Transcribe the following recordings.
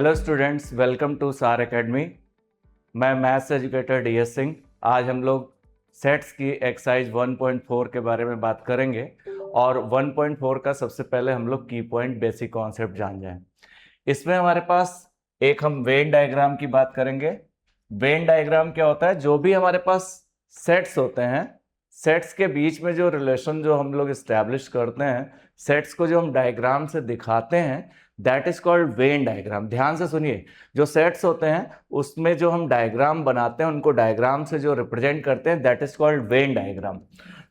Hello students, welcome to सार academy. मैं maths educator DS Singh. आज हम लोग सेट्स की एक्सरसाइज 1.4 के बारे में बात करेंगे और 1.4 का सबसे पहले हम लोग की पॉइंट बेसिक कॉन्सेप्ट जान जाएं। इसमें हमारे पास एक हम वेन डायग्राम की बात करेंगे। वेन डायग्राम क्या होता है? जो भी हमारे पास सेट्स होते हैं, सेट्स के बीच में जो रिलेशन जो हम लोग इस्टेब्लिश करते हैं, सेट्स को जो हम डायग्राम से दिखाते हैं, that is called Venn diagram. ध्यान से सुनिए, जो सेट्स होते हैं उसमें जो हम डायग्राम बनाते हैं, उनको डायग्राम से जो रिप्रेजेंट करते हैं, that is called Venn diagram.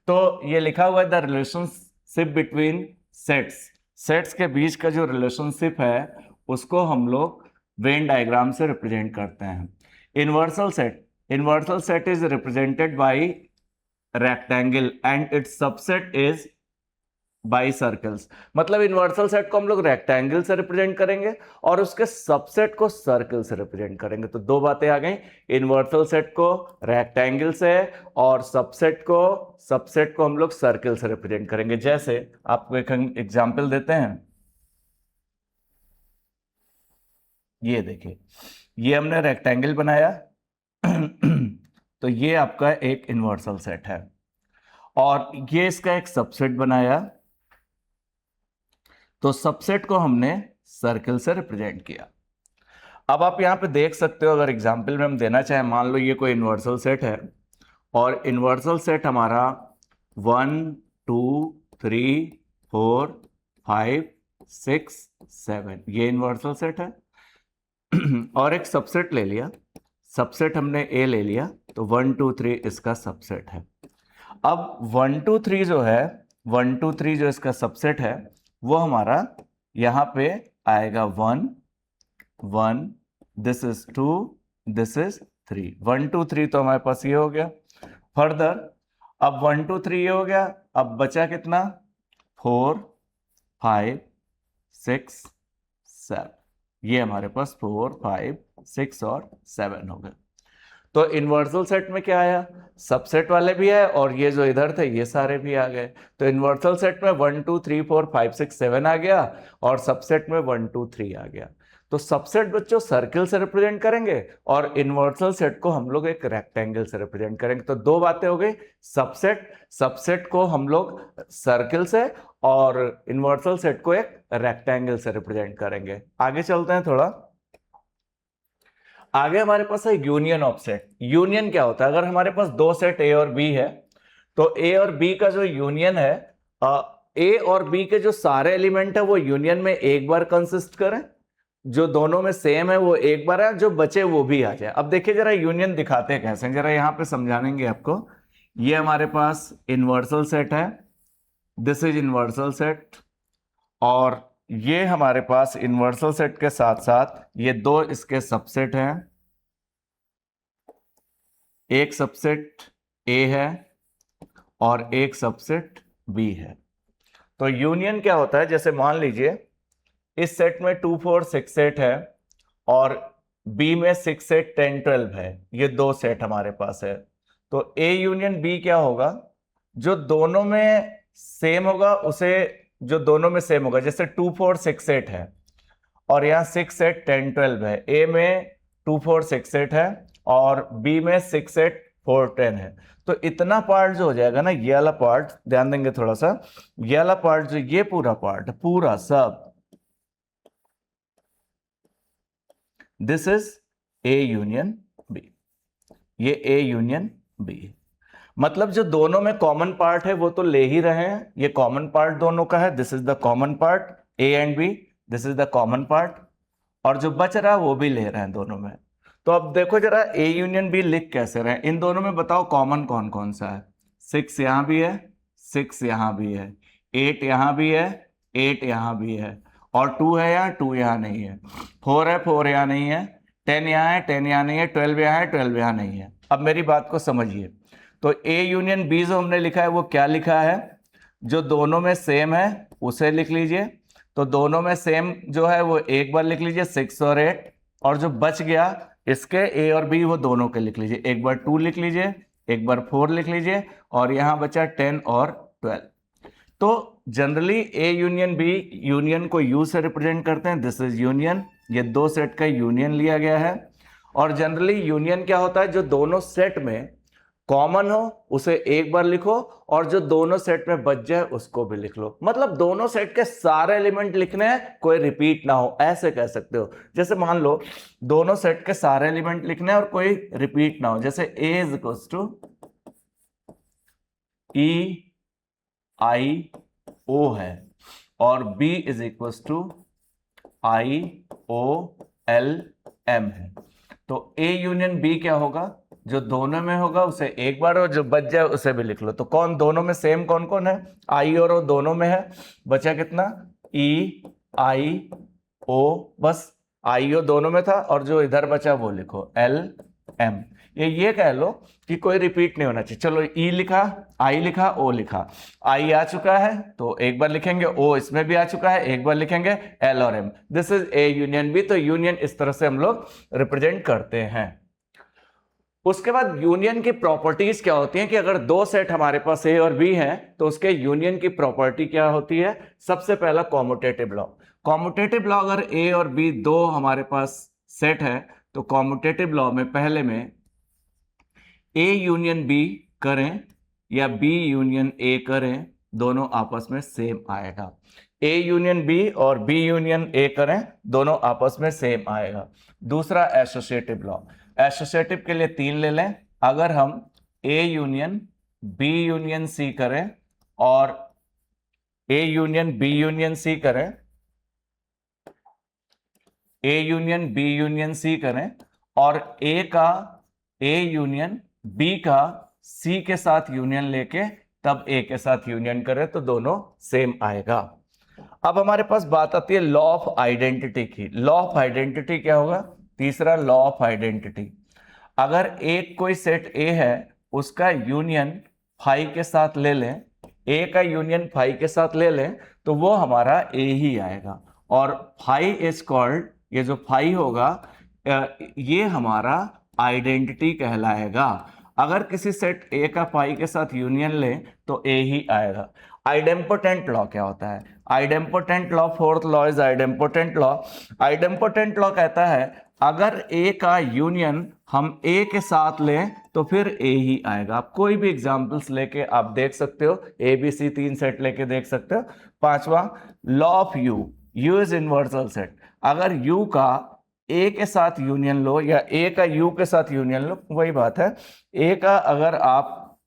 तो ये लिखा हुआ है the relationship between sets. Sets के बीच का जो रिलेशनशिप है उसको हम लोग वेन डायग्राम से रिप्रेजेंट करते हैं। Universal set is represented by rectangle and its subset is by circles. मतलब इनवर्सल सेट को हम लोग रेक्टेंगल से रिप्रेजेंट करेंगे और उसके सबसेट को सर्कल से रिप्रेजेंट करेंगे। तो दो बातें आ गई, इनवर्सल सेट को रेक्टेंगल से और सबसेट को हम लोग सर्कल से रिप्रेजेंट करेंगे। जैसे आपको एक एग्जांपल देते हैं, ये देखिए, ये हमने रेक्टेंगल बनाया तो ये आपका एक इनवर्सल सेट है और ये इसका एक सबसेट बनाया, तो सबसेट को हमने सर्कल से रिप्रेजेंट किया। अब आप यहां पे देख सकते हो, अगर एग्जांपल में हम देना चाहें, मान लो ये कोई इनवर्सल सेट है और इनवर्सल सेट हमारा 1 2 3 4 5 6 7 ये इनवर्सल सेट है और एक सबसेट ले लिया, सबसेट हमने ए ले लिया, तो 1 2 3 इसका सबसेट है। अब 1 2 3 जो है, 1 2 3 जो इसका सबसेट है वो हमारा यहां पे आएगा 1 1, दिस इज 2, दिस इज 3। 1 2 3 तो हमारे पास ये हो गया। फर्दर अब 1 2 3 ये हो गया, अब बचा कितना? 4 5 6 7। ये हमारे पास 4 5 6 और 7 हो गए। तो इनवर्सल सेट में क्या आया? सबसेट वाले भी है और ये जो इधर थे ये सारे भी आ गए। तो इनवर्सल सेट में 1 2 3 4 5 6 7 आ गया और सबसेट में 1 2 3 आ गया। तो सबसेट बच्चों सर्कल से रिप्रेजेंट करेंगे और इनवर्सल सेट को हम लोग एक रेक्टेंगल से रिप्रेजेंट करेंगे। तो दो बातें हो गई, सबसेट को हम लोग सर्कल से और इनवर्सल सेट को एक रेक्टेंगल से रिप्रेजेंट करेंगे। आगे चलते हैं थोड़ा। आगे हमारे पास है यूनियन ऑफ सेट। यूनियन क्या होता है? अगर हमारे पास दो सेट ए और बी है तो ए और बी का जो यूनियन है, ए और बी के जो सारे एलिमेंट है वो यूनियन में एक बार कंसिस्ट करें, जो दोनों में सेम है वो एक बार है, जो बचे वो भी आ जाए। अब देखिए जरा यूनियन दिखाते हैं कैसे, जरा यहां पे समझाएंगे आपको। ये हमारे पास इनवर्सल सेट है, दिस इज इनवर्सल सेट, और ये हमारे पास इनवर्सल सेट के साथ साथ ये दो इसके सबसेट हैं। एक सबसेट ए है और एक सबसेट बी है। तो यूनियन क्या होता है? जैसे मान लीजिए इस सेट में 2 4 6 8 है और बी में 6 8 10 12 है, ये दो सेट हमारे पास है। तो ए यूनियन बी क्या होगा? जो दोनों में सेम होगा उसे, जो दोनों में सेम होगा, जैसे 2 4 6 8 है और यहाँ 6 8 10 12 है, ए में 2 4 6 8 है और बी में 6 8 4 10 है। तो इतना पार्ट जो हो जाएगा ना, ये वाला पार्ट ध्यान देंगे थोड़ा सा, ये वाला पार्ट जो, ये पूरा पार्ट पूरा सब, this is A union B. ये ए यूनियन बी है। मतलब जो दोनों में कॉमन पार्ट है वो तो ले ही रहे हैं, ये कॉमन पार्ट दोनों का है, this is the common part A and B, this is the common part, और जो बच रहा है वो भी ले रहे हैं दोनों में। तो अब देखो जरा ए यूनियन बी लिख कैसे रहे हैं, इन दोनों में बताओ कॉमन कौन कौन सा है? 6 यहां भी है, 6 यहां भी है, 8 यहां भी है, 8 यहां भी है, और 2 है यहाँ, 2 यहां नहीं है, 4 है, 4 यहां नहीं है, 10 यहां है, 10 यहां नहीं है, 12 यहां है, 12 यहां नहीं है। अब मेरी बात को समझिए, तो ए यूनियन बी जो हमने लिखा है वो क्या लिखा है? जो दोनों में सेम है उसे लिख लीजिए। तो दोनों में सेम जो है वो एक बार लिख लीजिए 6 और 8, और जो बच गया इसके ए और बी वो दोनों के लिख लीजिए। एक बार 2 लिख लीजिए, एक बार 4 लिख लीजिए, और यहां बचा 10 और 12। तो generally A union B, union को यू से रिप्रेजेंट करते हैं, दिस इज यूनियन, ये दो सेट का यूनियन लिया गया है। और जनरली यूनियन क्या होता है, जो दोनों सेट में कॉमन हो उसे एक बार लिखो, और जो दोनों सेट में बच जाए उसको भी लिख लो। मतलब दोनों सेट के सारे एलिमेंट लिखने हैं, कोई रिपीट ना हो, ऐसे कह सकते हो। जैसे मान लो दोनों सेट के सारे एलिमेंट लिखने हैं और कोई रिपीट ना हो, जैसे A is equals to E I O है और B is equals to I O L M है। तो ए यूनियन बी क्या होगा, जो दोनों में होगा उसे एक बार, और जो बच जाए उसे भी लिख लो। तो कौन दोनों में सेम कौन कौन है, आई और ओ दोनों में है, बचा कितना, ई आई ओ, बस आई ओ दोनों में था, और जो इधर बचा वो लिखो एल एम। ये कह लो कि कोई रिपीट नहीं होना चाहिए। चलो ई लिखा, आई लिखा, ओ लिखा, आई आ चुका है तो एक बार लिखेंगे, ओ इसमें भी आ चुका है एक बार लिखेंगे, एल और M, this is A union B. तो यूनियन इस तरह से हम लोग रिप्रेजेंट करते हैं। उसके बाद यूनियन की प्रॉपर्टीज क्या होती हैं कि अगर दो सेट हमारे पास ए और बी हैं तो उसके यूनियन की प्रॉपर्टी क्या होती है। सबसे पहला कॉम्यूटेटिव लॉ। कॉम्यूटेटिव लॉ, अगर ए और बी दो हमारे पास सेट है तो कॉम्यूटेटिव लॉ में पहले में ए यूनियन बी करें या बी यूनियन ए करें, दोनों आपस में सेम आएगा। ए यूनियन बी और बी यूनियन ए करें, दोनों आपस में सेम आएगा। दूसरा एसोसिएटिव लॉ, एसोसिएटिव के लिए 3 ले लें। अगर हम A union B union C करें और A union B union C करें, A union B union C करें और ए का ए यूनियन बी का सी के साथ यूनियन लेके तब ए के साथ यूनियन करें तो दोनों सेम आएगा। अब हमारे पास बात आती है लॉ ऑफ आइडेंटिटी की। लॉ ऑफ आइडेंटिटी क्या होगा, तीसरा लॉ ऑफ आइडेंटिटी। अगर एक कोई सेट ए है उसका यूनियन फाई के साथ ले लें, ए का यूनियन फाई के साथ ले लें तो वो हमारा ए ही आएगा। और फाई इज कॉल्ड, ये जो फाई होगा ये हमारा आइडेंटिटी कहलाएगा। अगर किसी सेट ए का फाई के साथ यूनियन लें तो ए ही आएगा। आइडेम्पोटेंट लॉ क्या होता है, idempotent law, fourth law is idempotent law. Idempotent law कहता है अगर ए का यूनियन हम ए के साथ लें तो फिर ए ही आएगा। आप कोई भी एग्जांपल्स लेके आप देख सकते हो, ए बी सी 3 सेट लेके देख सकते हो। पांचवा law of U, U is universal set. अगर यू का ए के साथ यूनियन लो या ए का यू के साथ यूनियन लो, वही बात है, ए का अगर आप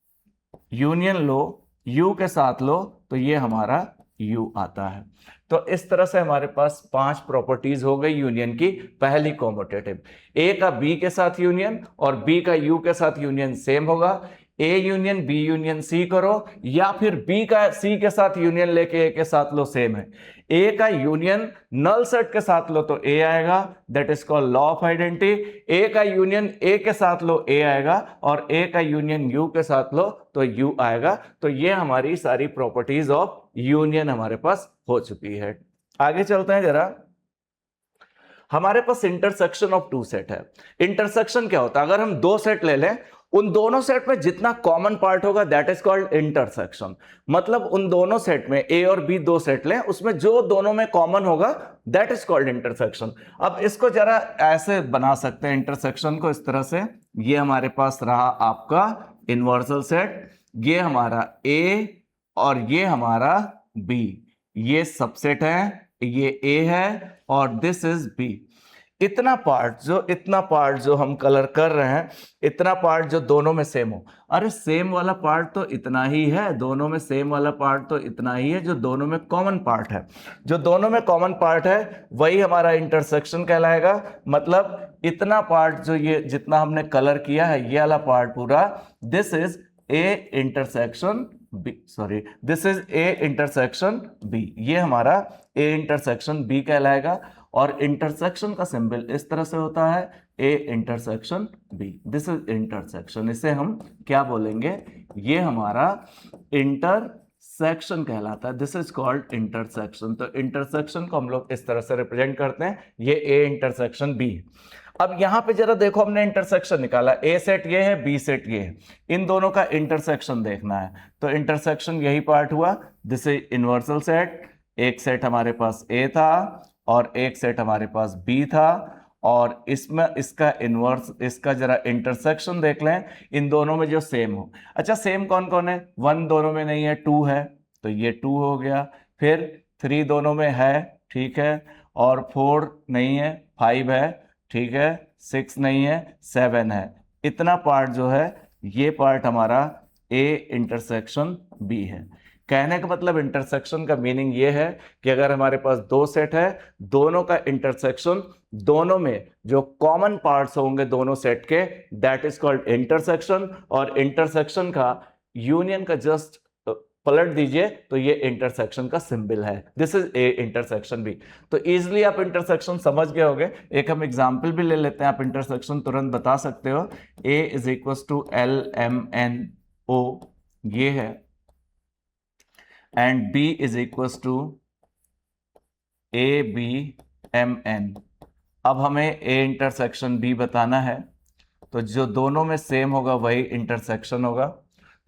यूनियन लो यू के साथ लो तो ये हमारा यू आता है। तो इस तरह से हमारे पास 5 प्रॉपर्टीज हो गई यूनियन की। पहली कॉम्यूटेटिव, ए का बी के साथ यूनियन और बी का यू के साथ यूनियन सेम होगा। A union B union C करो या फिर बी का सी के साथ यूनियन लेके ए के साथ लो, सेम है। ए का यूनियन नल सेट के साथ लो तो ए आएगा, that is called law of identity. A का यूनियन ए के साथ लो ए आएगा और ए का यूनियन यू के साथ लो तो यू आएगा। तो ये हमारी सारी प्रॉपर्टीज ऑफ यूनियन हमारे पास हो चुकी है। आगे चलते हैं जरा। हमारे पास इंटरसेक्शन ऑफ 2 सेट है। इंटरसेक्शन क्या होता है, अगर हम 2 सेट ले लें, उन दोनों सेट में जितना कॉमन पार्ट होगा दैट इज कॉल्ड इंटरसेक्शन। मतलब उन दोनों सेट में ए और बी 2 सेट लें, उसमें जो दोनों में कॉमन होगा दैट इज कॉल्ड इंटरसेक्शन। अब इसको जरा ऐसे बना सकते हैं इंटरसेक्शन को, इस तरह से। ये हमारे पास रहा आपका इनवर्सल सेट, ये हमारा ए और ये हमारा बी, ये सबसेट है, ये ए है और दिस इज बी। इतना पार्ट जो हम कलर कर रहे हैं, इतना पार्ट जो दोनों में सेम हो। अरे सेम वाला पार्ट तो इतना ही है, दोनों में सेम वाला पार्ट तो इतना ही है जो दोनों में कॉमन पार्ट है। जो दोनों में कॉमन पार्ट है वही हमारा इंटरसेक्शन कहलाएगा। मतलब इतना पार्ट जो ये जितना हमने कलर किया है, ये वाला पार्ट पूरा, this is A intersection B, sorry this is A intersection B, ये हमारा ए इंटरसेक्शन बी कहलाएगा। और इंटरसेक्शन का सिंबल इस तरह से होता है, A intersection B, this is intersection. इसे हम क्या बोलेंगे, ये हमारा इंटरसेक्शन कहलाता है, दिस इज कॉल्ड इंटरसेक्शन। तो इंटरसेक्शन को हम लोग इस तरह से रिप्रेजेंट करते हैं, ये ए इंटरसेक्शन बी। अब यहां पे जरा देखो, हमने इंटरसेक्शन निकाला, ए सेट ये है, बी सेट ये है, इन दोनों का इंटरसेक्शन देखना है। तो इंटरसेक्शन यही पार्ट हुआ, दिस इज इनवर्सल सेट। एक सेट हमारे पास ए था और एक सेट हमारे पास बी था, और इसमें इसका इनवर्स, इसका जरा इंटरसेक्शन देख लें इन दोनों में जो सेम हो। अच्छा, सेम कौन कौन है? 1 दोनों में नहीं है, 2 है, तो ये 2 हो गया। फिर 3 दोनों में है, ठीक है, और 4 नहीं है, 5 है, ठीक है, 6 नहीं है, 7 है। इतना पार्ट जो है, ये पार्ट हमारा ए इंटरसेक्शन बी है। कहने का मतलब इंटरसेक्शन का मीनिंग ये है कि अगर हमारे पास दो सेट है, दोनों का इंटरसेक्शन, दोनों में जो कॉमन पार्ट्स होंगे दोनों सेट के, दैट इज कॉल्ड इंटरसेक्शन। और इंटरसेक्शन का यूनियन का जस्ट पलट दीजिए तो ये इंटरसेक्शन का सिंबल है, this is A intersection B. तो इजिली आप इंटरसेक्शन समझ गए होंगे। एक हम एग्जांपल भी ले लेते हैं, आप इंटरसेक्शन तुरंत बता सकते हो। A is equal to L M N O, ये है, and B is equal to A B M N. अब हमें ए इंटरसेक्शन बी बताना है, तो जो दोनों में सेम होगा वही इंटरसेक्शन होगा।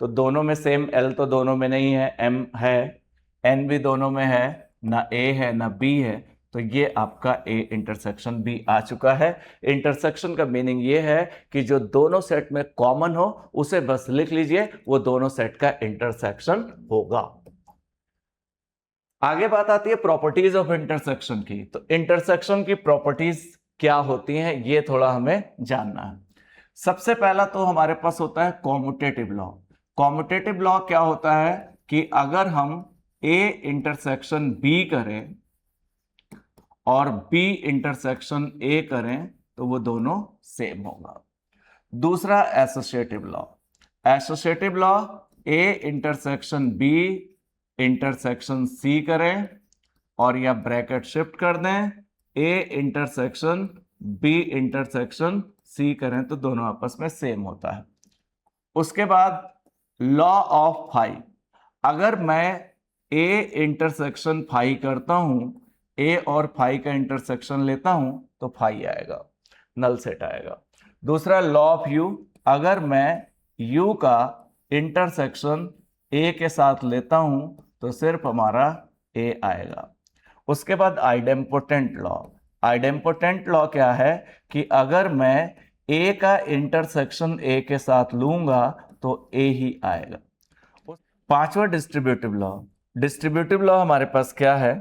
तो दोनों में सेम, एल तो दोनों में नहीं है, एम है, एन भी दोनों में है, ना ए है ना बी है, तो ये आपका ए इंटरसेक्शन बी आ चुका है। इंटरसेक्शन का मीनिंग ये है कि जो दोनों सेट में कॉमन हो उसे बस लिख लीजिए, वो दोनों सेट का इंटरसेक्शन होगा। आगे बात आती है प्रॉपर्टीज ऑफ इंटरसेक्शन की। तो इंटरसेक्शन की प्रॉपर्टीज क्या होती हैं, ये थोड़ा हमें जानना है। सबसे पहला तो हमारे पास होता है कॉम्यूटेटिव लॉ। कॉम्यूटेटिव लॉ क्या होता है कि अगर हम ए इंटरसेक्शन बी करें और बी इंटरसेक्शन ए करें तो वो दोनों सेम होगा। दूसरा associative law. Associative law, A intersection B intersection C करें और या ब्रैकेट शिफ्ट कर दें, A intersection B intersection C करें तो दोनों आपस में सेम होता है। उसके बाद लॉ ऑफ फाई। अगर मैं ए इंटरसेक्शन फाई करता हूं, ए और फाई का इंटरसेक्शन लेता हूं तो फाई आएगा, नल सेट आएगा। दूसरा लॉ ऑफ यू। अगर मैं यू का इंटरसेक्शन ए के साथ लेता हूं तो सिर्फ हमारा ए आएगा। उसके बाद आइडेम्पोटेंट लॉ। आइडेम्पोटेंट लॉ क्या है कि अगर मैं ए का इंटरसेक्शन ए के साथ लूंगा तो ए ही आएगा। पांचवा डिस्ट्रीब्यूटिव लॉ। डिस्ट्रीब्यूटिव लॉ हमारे पास क्या है?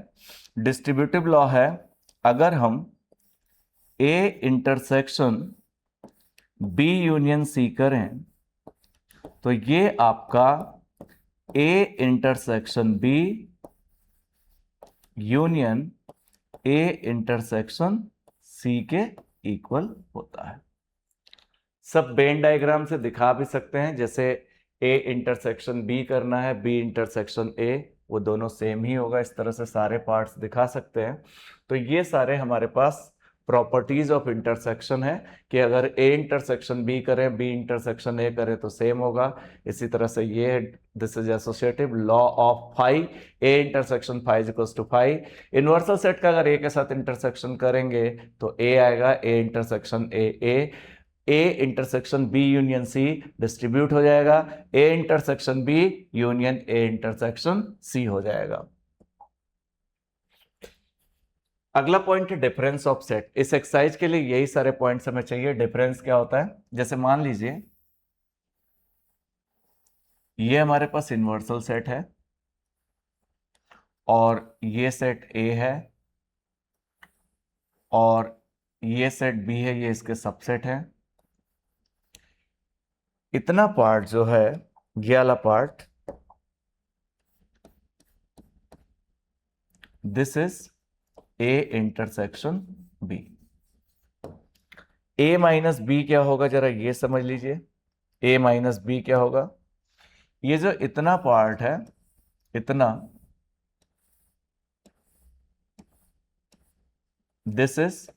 डिस्ट्रीब्यूटिव लॉ है अगर हम A intersection B union C करें तो ये आपका A intersection B union A intersection C के इक्वल होता है। सब वेन डायग्राम से दिखा भी सकते हैं, जैसे ए इंटरसेक्शन बी करना है, बी इंटरसेक्शन ए, वो दोनों सेम ही होगा। इस तरह से सारे पार्ट्स दिखा सकते हैं। तो ये सारे हमारे पास प्रॉपर्टीज ऑफ इंटरसेक्शन है कि अगर ए इंटरसेक्शन बी करें, बी इंटरसेक्शन ए करें तो सेम होगा। इसी तरह से ये, this is associative law of phi, A intersection phi is equals to phi. Universal set का अगर ए के साथ इंटरसेक्शन करेंगे तो ए आएगा, A intersection A intersection B union C distribute हो जाएगा, A intersection B union A intersection C हो जाएगा। अगला पॉइंट है डिफरेंस ऑफ सेट। इस एक्सरसाइज के लिए यही सारे पॉइंट्स हमें चाहिए। डिफरेंस क्या होता है? जैसे मान लीजिए ये हमारे पास इनवर्सल सेट है और ये सेट ए है और ये सेट बी है, ये इसके सबसेट है। इतना पार्ट जो है, ये वाला part, this is A intersection B. A minus B क्या होगा जरा ये समझ लीजिए। ए माइनस बी क्या होगा? ये जो इतना पार्ट है, इतना, this is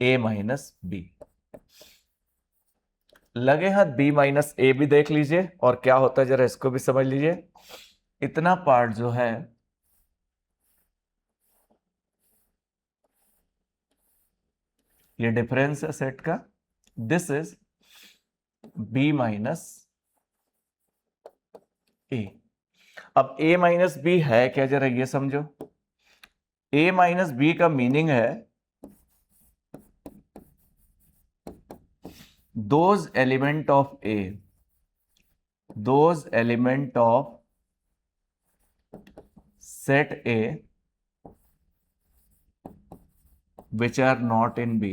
A minus B. लगे हाथ बी माइनस ए भी देख लीजिए और क्या होता है जरा इसको भी समझ लीजिए। इतना पार्ट जो है, ये डिफरेंस है सेट का, दिस इज बी माइनस ए। अब a माइनस बी है क्या, जरा ये समझो। a माइनस बी का मीनिंग है those element of a, those element of set A which are not in B।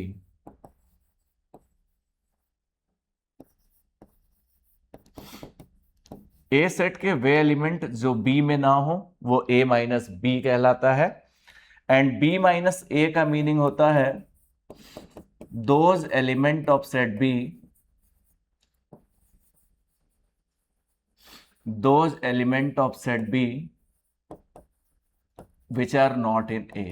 A set के वे एलिमेंट जो B में ना हो वो A माइनस बी कहलाता है, एंड B माइनस ए का मीनिंग होता है those element of set B, those element of set B which are not in A।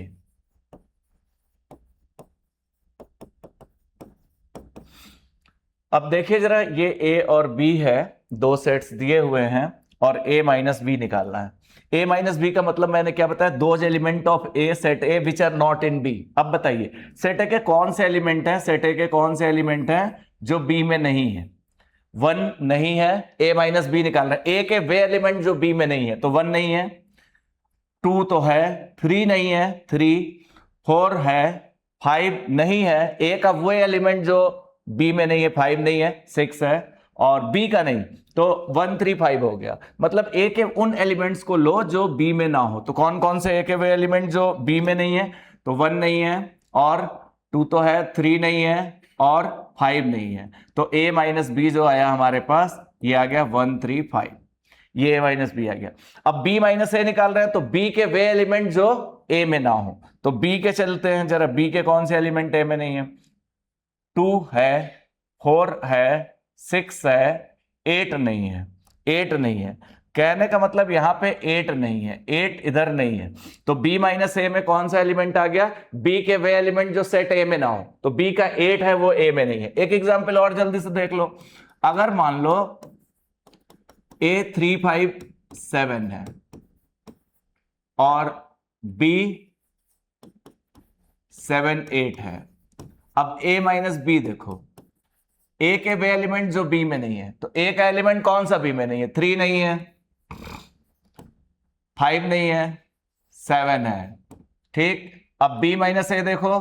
अब देखिए जरा, ये A और B है, दो सेट्स दिए हुए हैं और A माइनस बी निकालना है। A माइनस बी का मतलब मैंने क्या बताया, those element of A set A which are not in B। अब बताइए सेट A के कौन से एलिमेंट हैं, सेट A के कौन से एलिमेंट हैं जो B में नहीं है। 1 नहीं है, A माइनस बी निकालना है। A के वे एलिमेंट जो B में नहीं है, तो 1 नहीं है, 2 तो है, 3 नहीं है, 3, 4 है, 5 नहीं है, A का वो एलिमेंट जो B में नहीं है, 5 नहीं है, 6 है, और B का नहीं, तो 1 3 5 हो गया। मतलब A के उन एलिमेंट्स को लो जो B में ना हो। तो कौन कौन से A के वे एलिमेंट जो B में नहीं है, तो 1 नहीं है, और 2 तो है, 3 नहीं है, और 5 नहीं है। तो A माइनस बी जो आया हमारे पास, ये आ गया 1 3 5, ये A माइनस बी आ गया। अब B माइनस ए निकाल रहे हैं, तो B के वे एलिमेंट जो A में ना हो, तो B के चलते हैं जरा। B के कौन से एलिमेंट A में नहीं है, 2 है, 4 है, 6 है, 8 नहीं है, 8 नहीं है। कहने का मतलब यहां पे 8 नहीं है, 8 इधर नहीं है। तो B माइनस ए में कौन सा एलिमेंट आ गया, B के वे एलिमेंट जो सेट A में ना हो। तो B का 8 है, वो A में नहीं है। एक एग्जांपल और जल्दी से देख लो। अगर मान लो A 3 5 7 है और B 7 8 है। अब A माइनस बी देखो, A के वे एलिमेंट जो B में नहीं है, तो A का एलिमेंट कौन सा B में नहीं है, 3 नहीं है, 5 नहीं है, 7 है, ठीक। अब B माइनस ए देखो,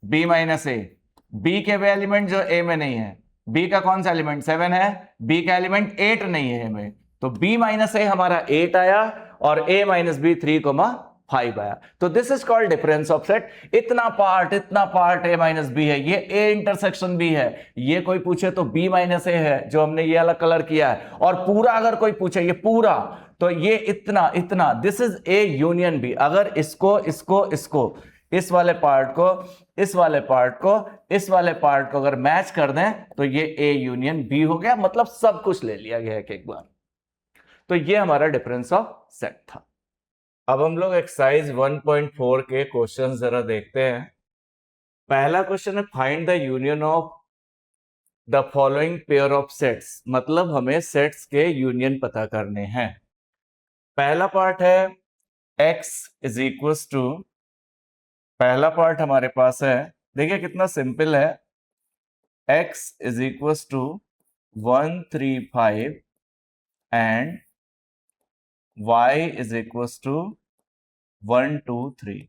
B माइनस ए, B के वे एलिमेंट जो A में नहीं है, B का कौन सा एलिमेंट 7 है, B का एलिमेंट 8 नहीं है में, तो B माइनस ए हमारा 8 आया और A माइनस बी 3,5 आया। तो this is called difference of set. इतना पार्ट A माइनस बी है, ये A इंटरसेक्शन B है। ये कोई पूछे तो B माइनस ए है जो हमने ये अलग कलर किया है, और पूरा अगर कोई पूछे ये पूरा, तो ये इतना इतना, this is A union B। अगर इसको इसको इसको, इस वाले पार्ट को, इस वाले पार्ट को, इस वाले पार्ट को अगर मैच कर दें, तो ये A यूनियन B हो गया। मतलब सब कुछ ले लिया गया एक बार। तो ये हमारा डिफरेंस ऑफ सेट था। अब हम लोग एक्सरसाइज 1.4 के क्वेश्चन जरा देखते हैं। पहला क्वेश्चन है find the union of the following pair of sets. मतलब हमें सेट्स के यूनियन पता करने हैं। पहला पार्ट है x इज इक्वल टू, पहला पार्ट हमारे पास है, देखिए कितना सिंपल है, x is equal to 1 3 5 and y is equal to 1 2 3।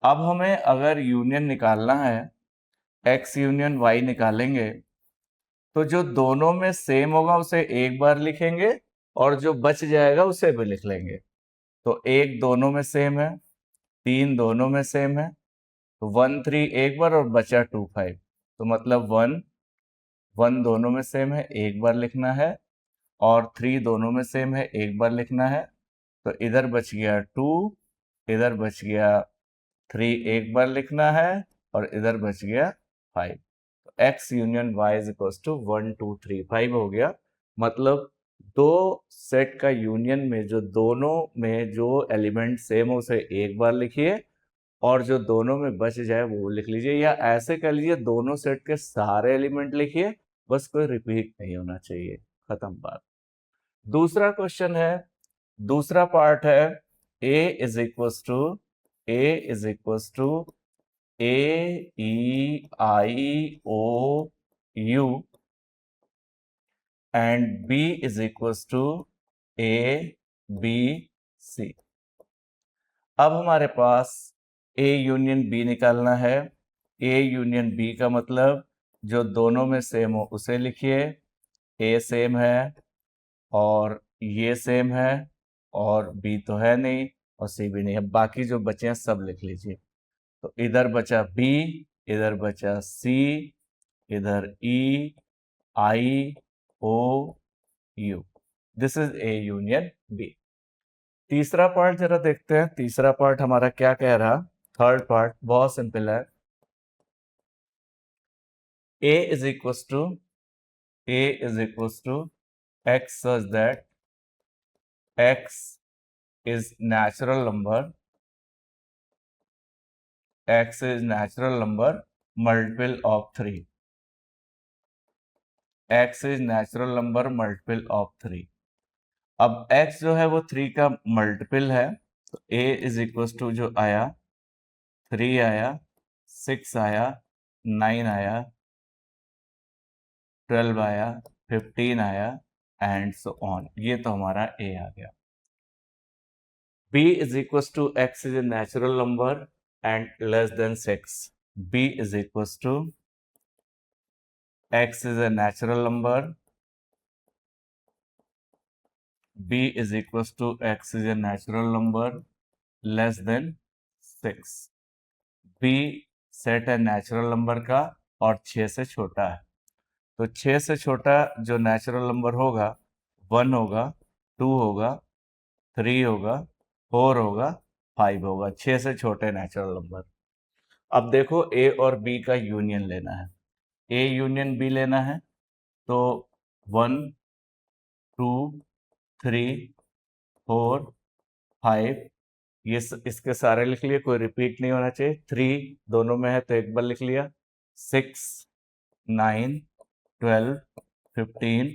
अब हमें अगर यूनियन निकालना है, x यूनियन y निकालेंगे, तो जो दोनों में सेम होगा उसे एक बार लिखेंगे, और जो बच जाएगा उसे भी लिख लेंगे। तो 1 दोनों में सेम है, 3 दोनों में सेम है, तो 1 3 एक बार और बचा 2 5। तो मतलब 1 दोनों में सेम है, एक बार लिखना है, और 3 दोनों में सेम है, एक बार लिखना है। तो इधर बच गया 2, इधर बच गया 3 एक बार लिखना है, और इधर बच गया 5। तो x union y is equal to 1 2 3 5 हो गया। मतलब दो सेट का यूनियन में जो दोनों में जो एलिमेंट सेम हो उसे एक बार लिखिए, और जो दोनों में बच जाए वो लिख लीजिए, या ऐसे कर लीजिए दोनों सेट के सारे एलिमेंट लिखिए, बस कोई रिपीट नहीं होना चाहिए, खत्म बात। दूसरा क्वेश्चन है, दूसरा पार्ट है a is equal to A E I O U and B is equals to A B C। अब हमारे पास A यूनियन B निकालना है। A यूनियन B का मतलब जो दोनों में सेम हो उसे लिखिए। A सेम है और ये सेम है और B तो है नहीं और C भी नहीं है, बाकी जो बचे हैं सब लिख लीजिए। तो इधर बचा B, इधर बचा C, इधर E I O U। This is A union B। तीसरा पार्ट जरा देखते हैं, तीसरा पार्ट हमारा क्या कह रहा। थर्ड पार्ट बहुत सिंपल है। A is equals to X such that X is natural number, X is natural number multiple of 3, X is natural number multiple of 3। अब X जो है वो 3 का मल्टीपल है, तो A is equals to जो आया 3 आया, 6 आया, 9 आया, 12 आया, 15 आया एंड सो ऑन। ये तो हमारा A आ गया। B is equals to X is a natural number and less than 6। B is equals to X is a natural number, B is equals to X is a natural number less than 6। B set है natural number का और 6 से छोटा है, तो 6 से छोटा जो नेचुरल नंबर होगा 1 होगा, 2 होगा, 3 होगा, 4 होगा, 5 होगा, 6 से छोटे नेचुरल नंबर। अब देखो A और B का यूनियन लेना है। A यूनियन B लेना है तो 1 2 3 4 5 ये इसके सारे लिख लिए, कोई रिपीट नहीं होना चाहिए। 3 दोनों में है तो एक बार लिख लिया। 6 9 12 15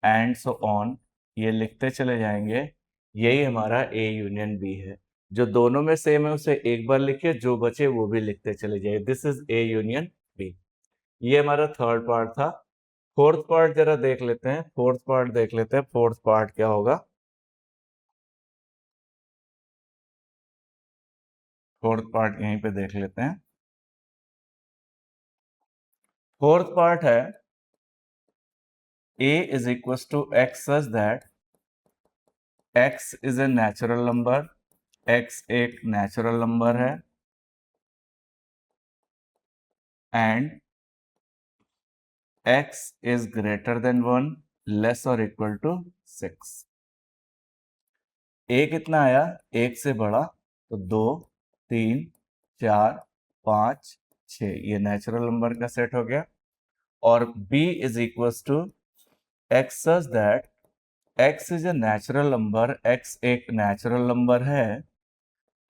एंड सो ऑन, ये लिखते चले जाएंगे। यही हमारा A यूनियन B है। जो दोनों में सेम है उसे एक बार लिखिए, जो बचे वो भी लिखते चले जाइए। This is A union B। ये हमारा थर्ड पार्ट था। फोर्थ पार्ट जरा देख लेते हैं, फोर्थ पार्ट देख लेते हैं। फोर्थ पार्ट क्या होगा, फोर्थ पार्ट यहीं पे देख लेते हैं। फोर्थ पार्ट है A is equals to X such that X is a natural number, X एक नेचुरल नंबर है and X is greater than 1 less or equal to 6। A कितना आया, 1 से बड़ा, तो 2 3 4 5 6, ये नेचुरल नंबर का सेट हो गया। और B is equals to X such that X is a natural number, X एक नेचुरल नंबर है,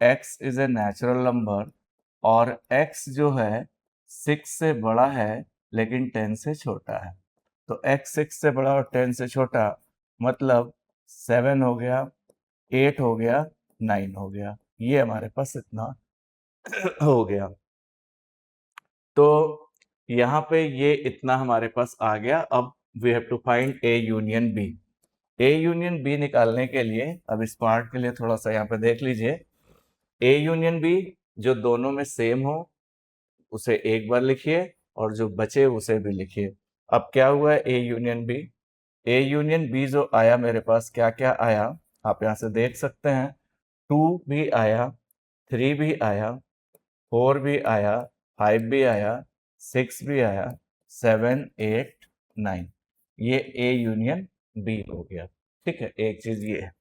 X is a natural number और X जो है 6 से बड़ा है लेकिन 10 से छोटा है। तो X 6 से बड़ा और 10 से छोटा मतलब 7 हो गया, 8 हो गया, 9 हो गया। ये हमारे पास इतना हो गया। तो यहाँ पे ये इतना हमारे पास आ गया। अब we have to find A union B। A union B निकालने के लिए अब इस पार्ट के लिए थोड़ा सा यहाँ पे देख लीजिए। A यूनियन B जो दोनों में सेम हो उसे एक बार लिखिए और जो बचे उसे भी लिखिए। अब क्या हुआ है A union B? A union B जो आया मेरे पास, क्या क्या आया आप यहाँ से देख सकते हैं। 2 भी आया, 3 भी आया, 4 भी आया, 5 भी आया, 6 भी आया, 7 8 9, ये A यूनियन B हो गया। ठीक है, एक चीज ये है।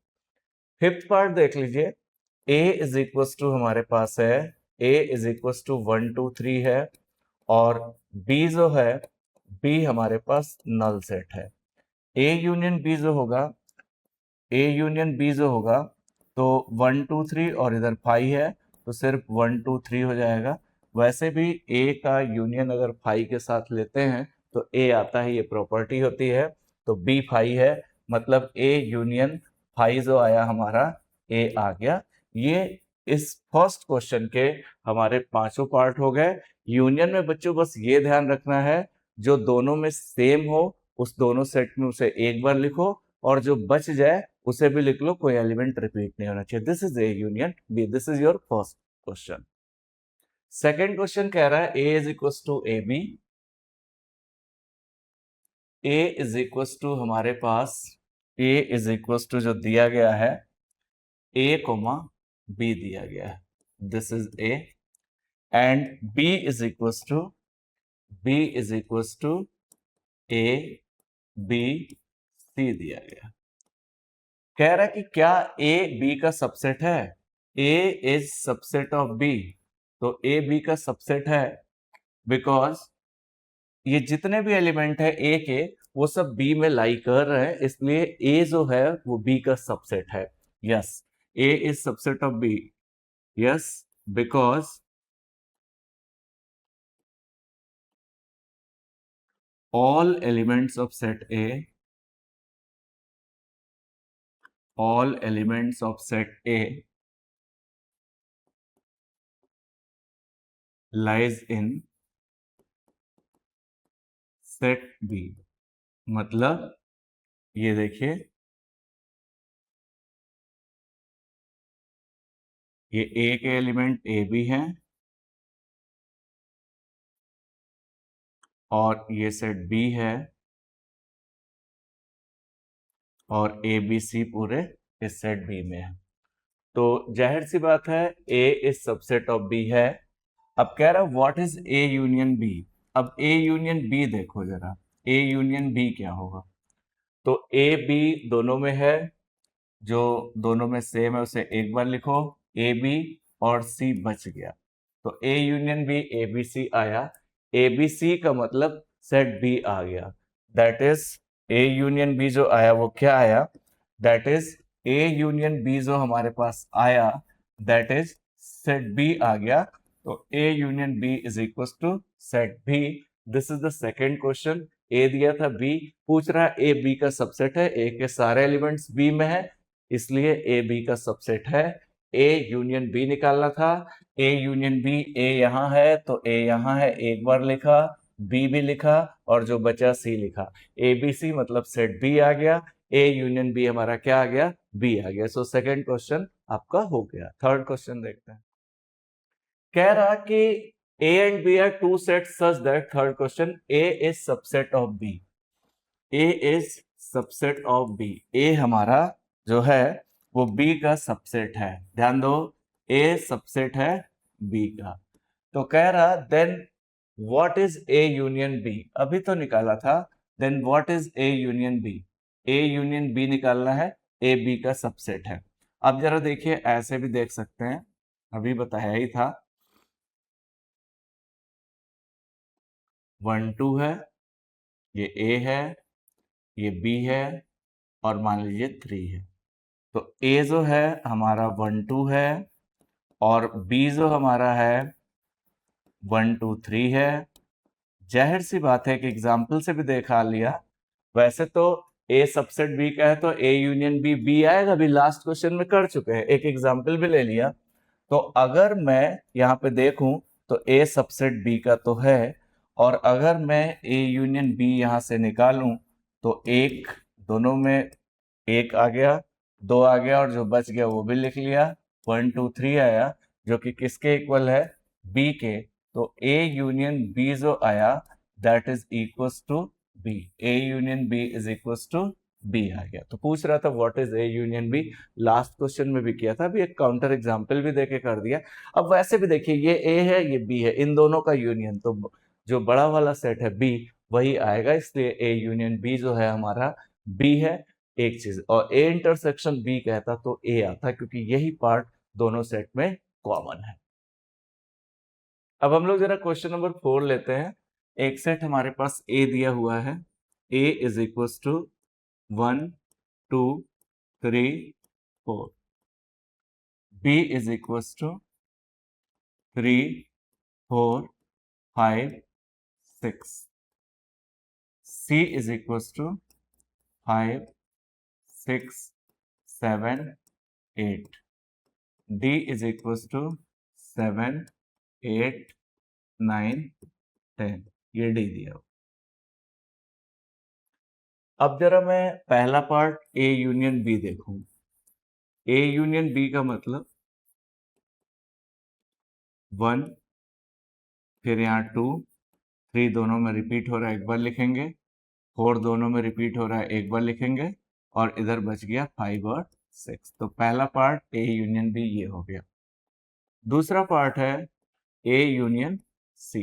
फिफ्थ पार्ट देख लीजिए। A इज इक्वल टू हमारे पास है, A इज इक्वल टू 1 2 3 है और B जो है B हमारे पास नल सेट है। A यूनियन B जो होगा, A यूनियन B जो होगा तो 1 2 3 और इधर 5 है तो सिर्फ 1 2 3 हो जाएगा। वैसे भी A का यूनियन अगर 5 के साथ लेते हैं तो A आता है, ये प्रॉपर्टी होती है। तो B 5 है, मतलब A यूनियन 5 जो आया हमारा A आ गया। ये इस फर्स्ट क्वेश्चन के हमारे 5 पार्ट हो गए। यूनियन में बच्चों बस ये ध्यान रखना है, जो दोनों में सेम हो उस दोनों सेट में उसे एक बार लिखो, और जो बच जाए उसे भी लिख लो, कोई एलिमेंट रिपीट नहीं होना चाहिए। This is A union B. This is your first question. Second question कह रहा है A is equal to A B. A is equal to हमारे पास ए इज इक्वल टू जो दिया गया है ए कोमा बी दिया गया है, this is A, and B is equal to A B C दिया गया। कह रहा है कि क्या ए बी का सबसेट है? A is subset of B, तो ए बी का सबसेट है, बिकॉज ये जितने भी एलिमेंट है ए के वो सब बी में लाई कर रहे हैं, इसलिए ए जो है वो बी का सबसेट है। Yes, A is subset of B. Yes, because all elements of set A, all elements of set A lies in set B। मतलब ये देखिए, ये A के एलिमेंट ए बी हैं और ये सेट B है, और ए बी सी पूरे इस सेट B में है। तो जाहिर सी बात है A इस सबसेट ऑफ B है। अब कह रहा है what is A union B। अब A यूनियन B देखो जरा, A यूनियन B क्या होगा। तो A B दोनों में है, जो दोनों में सेम है उसे एक बार लिखो, ए बी और सी बच गया, तो A union B A B C आया। ए बी सी का मतलब सेट बी आ गया, that is A union B जो आया वो क्या आया, that is A union B जो हमारे पास आया दैट इज सेट बी आ गया। तो A union B is equal to set B. This is the second question. A दिया था, बी पूछ रहा है, ए बी का सबसेट है, ए के सारे एलिमेंट्स बी में है, इसलिए ए बी का सबसेट है। ए यूनियन बी निकालना था, ए यूनियन बी, ए यहां है तो ए यहां है, एक बार लिखा, बी भी लिखा, और जो बचा सी लिखा। ए बी सी मतलब सेट बी आ गया, ए यूनियन बी हमारा क्या आ गया, बी आ गया। सो सेकंड क्वेश्चन आपका हो गया। थर्ड क्वेश्चन देखते हैं। कह रहा कि A and B are two sets such that, third question, A is subset of B. A is subset of B. A हमारा जो है वो बी का सबसेट है। ध्यान दो, ए सबसेट है बी का। तो कह रहा then what is A union B. अभी तो निकाला था, then what is A union B. A union B निकालना है, ए बी का सबसेट है। अब जरा देखिए, ऐसे भी देख सकते हैं, अभी बताया ही था, 1 2 है, ये ए है, ये बी है, और मान लीजिए 3 है। तो ए जो है हमारा 1 2 है, और बी जो हमारा है 1 2 3 है। जाहिर सी बात है कि एग्जाम्पल से भी देखा लिया, वैसे तो ए सबसेट बी का है तो ए यूनियन बी बी आएगा, अभी लास्ट क्वेश्चन में कर चुके हैं, एक एग्जाम्पल भी ले लिया। तो अगर मैं यहाँ पे देखूं तो ए सबसेट बी का तो है, और अगर मैं ए यूनियन बी यहाँ से निकालूं तो एक, दोनों में एक आ गया, 2 आ गया, और जो बच गया वो भी लिख लिया, 1 2 3 आया, जो कि किसके इक्वल है, बी के। तो ए यूनियन बी जो आया that is equals to B. A union B is equals to B आ गया। तो पूछ रहा था what is A union B, last question में भी किया था, अभी एक काउंटर एग्जांपल भी देके कर दिया। अब वैसे भी देखिए, ये ए है ये बी है, इन दोनों का यूनियन, तो जो बड़ा वाला सेट है बी वही आएगा, इसलिए ए यूनियन बी जो है हमारा बी है। एक चीज, और ए इंटरसेक्शन बी कहता तो ए आता, क्योंकि यही पार्ट दोनों सेट में कॉमन है। अब हम लोग जरा क्वेश्चन नंबर 4 लेते हैं। एक सेट हमारे पास ए दिया हुआ है, A is equal to 1 2 3 4, B is equal to 3 4 5 6, C is equal to 5 6 7 8, D is equal to 7, 8, 9, 10, ये D दिया। अब जरा मैं पहला पार्ट A यूनियन B देखूं। A यूनियन B का मतलब 1, फिर यहाँ 2, 3 दोनों में रिपीट हो रहा है, एक बार लिखेंगे। 4 दोनों में रिपीट हो रहा है, एक बार लिखेंगे। और इधर बच गया 5 और 6। तो पहला पार्ट A यूनियन B ये हो गया। दूसरा पार्ट है A यूनियन C।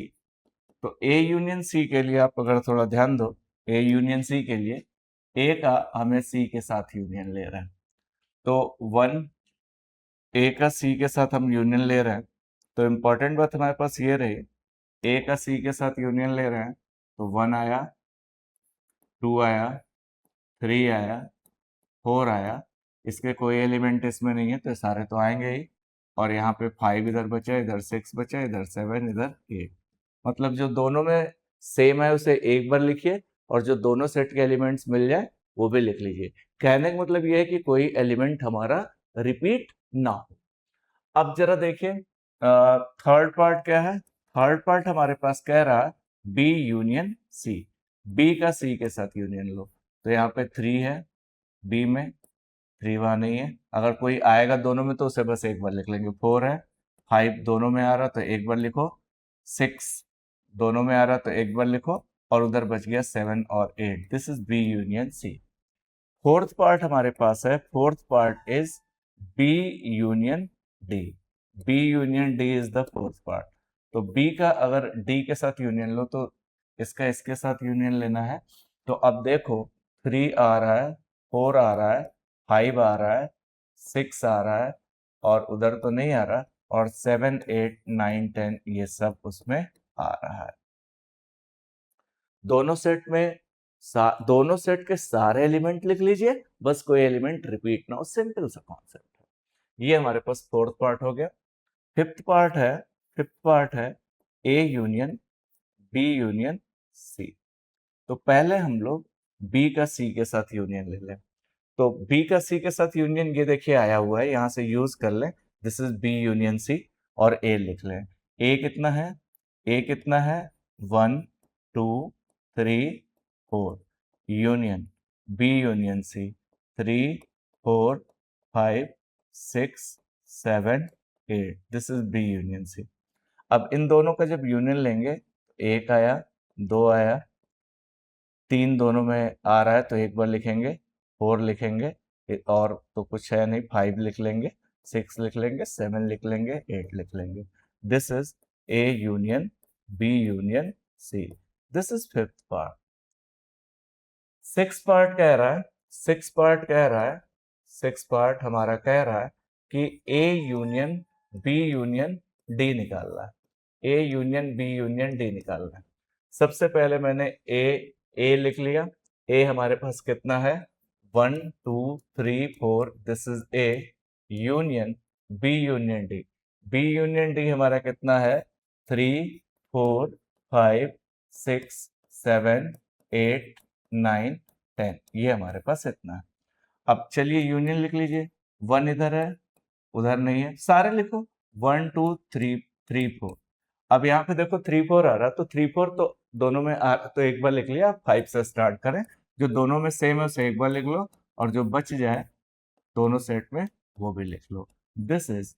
तो A यूनियन C के लिए आप अगर थोड़ा ध्यान दो, A यूनियन C के लिए A का हमें C के साथ यूनियन ले रहे हैं। तो 1 A का C के साथ हम यूनियन ले रहे हैं, तो इंपॉर्टेंट बात हमारे पास ये रही, A का C के साथ यूनियन ले रहे हैं, तो 1 आया, 2 आया, 3 आया, 4 आया। इसके कोई एलिमेंट इसमें नहीं है, तो सारे तो आएंगे ही। और यहाँ पे 5 इधर बचा, इधर 6 बचा, इधर 7, इधर 8। मतलब जो दोनों में सेम है उसे एक बार लिखिए, और जो दोनों सेट के एलिमेंट्स मिल जाए वो भी लिख लीजिए। कहने का मतलब ये है कि कोई एलिमेंट हमारा रिपीट ना हो। अब जरा देखिए थर्ड पार्ट क्या है। थर्ड पार्ट हमारे पास कह रहा है बी यूनियन सी। बी का सी के साथ यूनियन लो। तो यहाँ पे 3 है, बी में 3 वहां नहीं है। अगर कोई आएगा दोनों में तो उसे बस एक बार लिख लेंगे। 4 है, 5 दोनों में आ रहा तो एक बार लिखो। 6 दोनों में आ रहा तो एक बार लिखो। और उधर बच गया 7 और 8। This is B union C. Fourth part हमारे पास है, fourth part is B union D. B union D is the fourth part. तो बी का अगर डी के साथ यूनियन लो तो इसका इसके साथ यूनियन लेना है। तो अब देखो 3 आ रहा है, 4 आ रहा है, 5 आ रहा है, 6 आ रहा है, और उधर तो नहीं आ रहा, और 7, 8, 9, 10 ये सब उसमें आ रहा है। दोनों सेट में दोनों सेट के सारे एलिमेंट लिख लीजिए, बस कोई एलिमेंट रिपीट ना हो। सिंपल सा कॉन्सेप्ट है। ये हमारे पास फोर्थ पार्ट हो गया। फिफ्थ पार्ट है, फिफ्थ पार्ट है A union B union C. तो पहले हम लोग बी का सी के साथ यूनियन ले लें। तो बी का सी के साथ यूनियन ये देखिए आया हुआ है, यहां से यूज कर लें। This is B union C. और ए लिख लें। ए कितना है? ए कितना है? 1, 2, 3, 4। Union B union C 3, 4, 5, 6, 7, 8। This is B union C. अब इन दोनों का जब यूनियन लेंगे, एक आया, 2 आया, 3 दोनों में आ रहा है तो एक बार लिखेंगे, 4 लिखेंगे, और तो कुछ है नहीं, 5 लिख लेंगे, 6 लिख लेंगे, 7 लिख लेंगे, 8 लिख लेंगे। This is A union B union C. This is fifth part. Six part कह रहा है, सिक्स पार्ट कह रहा है, सिक्स पार्ट हमारा कह रहा है कि A union B union D निकालना है। A union B union D निकालना है। सबसे पहले मैंने ए लिख लिया। ए हमारे पास कितना है? 1, 2, 3, 4। This is A union B union D. B union D हमारा कितना है? 3, 4, 5, 6, 7, 8, 9, 10। ये हमारे पास इतना है। अब चलिए यूनियन लिख लीजिए। 1 इधर है, उधर नहीं है, सारे लिखो। 1, 2, 3, 3, 4। अब यहाँ पे देखो 3, 4 आ रहा, तो 3, 4 तो दोनों में तो एक बार लिख लिया। 5 से स्टार्ट करें, जो दोनों में सेम है उसे एक बार लिख लो, और जो बच जाए दोनों सेट में वो भी लिख लो। This is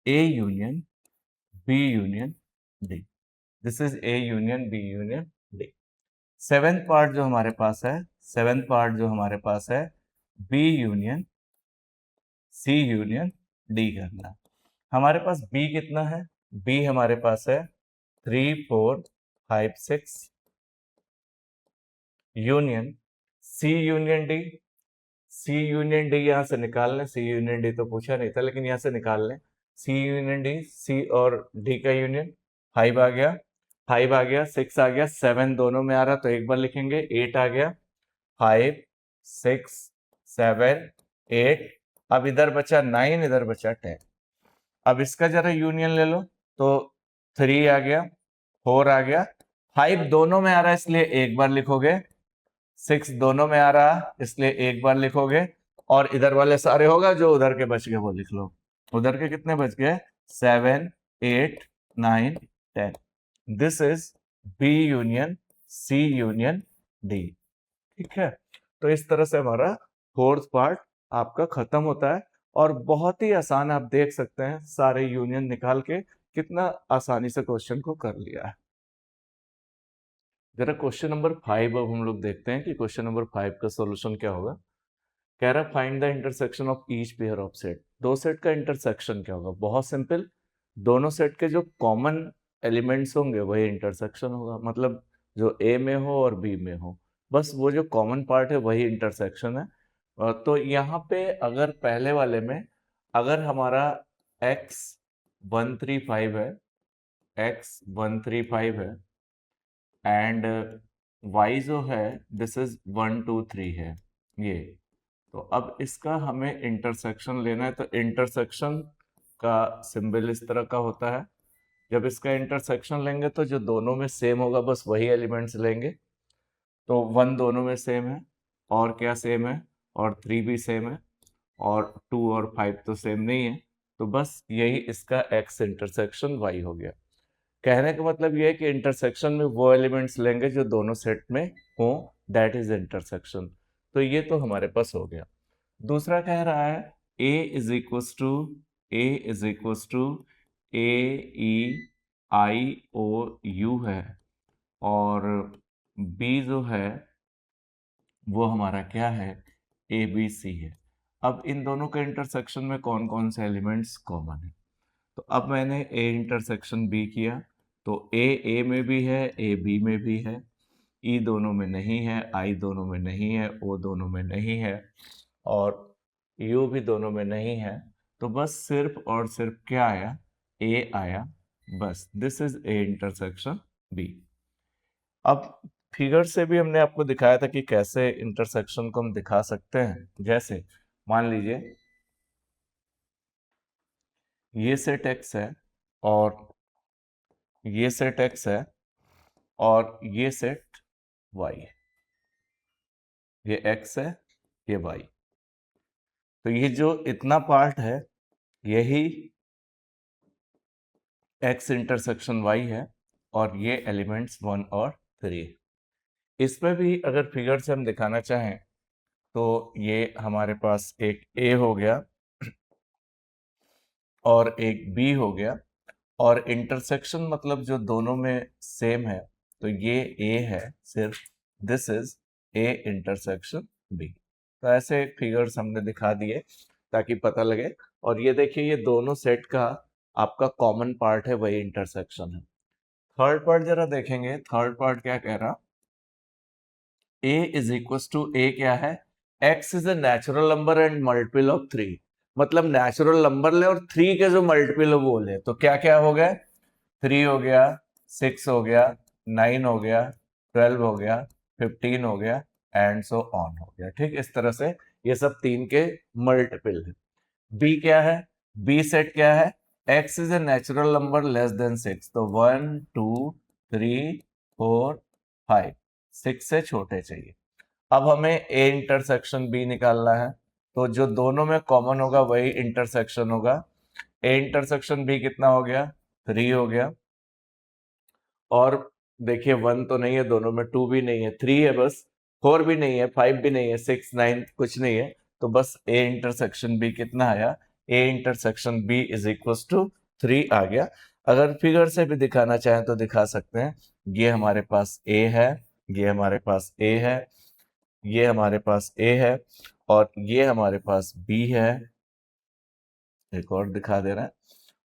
A union B union D. This is A union B union D. Seventh part जो हमारे पास है, सेवेंथ पार्ट जो हमारे पास है, B union C union D करना। हमारे पास बी कितना है? बी हमारे पास है 3, 4, 5, 6 यूनियन सी यूनियन डी। सी यूनियन डी यहां से निकाल लें। सी यूनियन डी तो पूछा नहीं था, लेकिन यहां से निकाल लें। सी यूनियन डी, सी और डी का यूनियन। 5 आ गया, 5 आ गया, 6 आ गया, 7 दोनों में आ रहा तो एक बार लिखेंगे। 8 आ गया, 5, 6, 7, 8। अब इधर बचा 9, इधर बचा 10। अब इसका जरा यूनियन ले लो। तो 3 आ गया, 4 आ गया, 5 दोनों में आ रहा है इसलिए एक बार लिखोगे। 6 दोनों में आ रहा इसलिए एक बार लिखोगे। और इधर वाले सारे होगा, जो उधर के बच गए वो लिख लो। उधर के कितने बच गए? 7, 8, 9, 10। This is B union C union D. ठीक है, तो इस तरह से हमारा फोर्थ पार्ट आपका खत्म होता है। और बहुत ही आसान, आप देख सकते हैं सारे यूनियन निकाल के कितना आसानी से क्वेश्चन को कर लिया है। जरा क्वेश्चन नंबर 5 अब हम लोग देखते हैं कि क्वेश्चन नंबर 5 का सॉल्यूशन क्या होगा। कह रहा find the intersection of each pair of set. दो सेट का इंटरसेक्शन क्या होगा? बहुत सिंपल, दोनों सेट के जो कॉमन एलिमेंट्स होंगे वही इंटरसेक्शन होगा। मतलब जो ए में हो और बी में हो, बस वो जो कॉमन पार्ट है वही इंटरसेक्शन है। तो यहाँ पे अगर पहले वाले में अगर हमारा x135 है, x135 है एंड y जो है दिस इज 123 है ये, तो अब इसका हमें इंटरसेक्शन लेना है। तो इंटरसेक्शन का सिंबल इस तरह का होता है। जब इसका इंटरसेक्शन लेंगे तो जो दोनों में सेम होगा बस वही एलिमेंट्स लेंगे। तो 1 दोनों में सेम है, और क्या सेम है, और 3 भी सेम है, और 2 और 5 तो सेम नहीं है। तो बस यही इसका x इंटरसेक्शन y हो गया। कहने का मतलब ये है कि इंटरसेक्शन में वो एलिमेंट्स लेंगे जो दोनों सेट में हो, दैट इज इंटरसेक्शन। तो ये तो हमारे पास हो गया। दूसरा कह रहा है a is equals to A E I O U है, और b जो है वो हमारा क्या है? ए बी सी है। अब इन दोनों के इंटरसेक्शन में कौन कौन से एलिमेंट्स कॉमन है? तो अब मैंने ए इंटरसेक्शन बी किया, तो ए में भी है, ए बी में भी है, ई दोनों में नहीं है, आई दोनों में नहीं है, ओ दोनों में नहीं है, और यू भी दोनों में नहीं है। तो बस सिर्फ और सिर्फ क्या आया? ए आया। बस this is A intersection B. अब फिगर से भी हमने आपको दिखाया था कि कैसे इंटरसेक्शन को हम दिखा सकते हैं। जैसे मान लीजिए ये सेट x है, और ये सेट x है, और ये सेट y है। ये x है, ये y। तो ये जो इतना पार्ट है यही x इंटरसेक्शन y है, और ये एलिमेंट्स 1 और 3। इसमें भी अगर फिगर से हम दिखाना चाहें तो ये हमारे पास एक a हो गया और एक b हो गया, और इंटरसेक्शन मतलब जो दोनों में सेम है, तो ये a है सिर्फ, this is a intersection b। तो ऐसे फिगर्स हमने दिखा दिए ताकि पता लगे। और ये देखिए ये दोनों सेट का आपका कॉमन पार्ट है, वही इंटरसेक्शन है। थर्ड पार्ट जरा देखेंगे, थर्ड पार्ट क्या कह रहा? a is equal to a क्या है? x is A natural number and multiple of 3। मतलब नेचुरल नंबर ले और 3 के जो मल्टीपल है वो ले। तो क्या क्या हो गया? 3 हो गया, 6 हो गया, 9 हो गया, 12 हो गया, 15 हो गया, एंड सो ऑन हो गया। ठीक, इस तरह से ये सब 3 के मल्टीपल है। बी क्या है? बी सेट क्या है? x is A natural number less than 6। तो 1 2 3 4 5, 6 से छोटे चाहिए। अब हमें ए इंटरसेक्शन बी निकालना है, तो जो दोनों में कॉमन होगा वही इंटरसेक्शन होगा। ए इंटरसेक्शन बी कितना हो गया? 3 हो गया। और देखिए 1 तो नहीं है दोनों में, 2 भी नहीं है, 3 है बस, 4 भी नहीं है, 5 भी नहीं है, 6 9 कुछ नहीं है। तो बस ए इंटरसेक्शन बी कितना आया? A intersection B is equal to 3 आ गया। अगर फिगर से भी दिखाना चाहें तो दिखा सकते हैं। ये हमारे पास ए है, ये हमारे पास ए है, ये हमारे पास ए है, और ये हमारे पास बी है। एक और दिखा दे रहा है,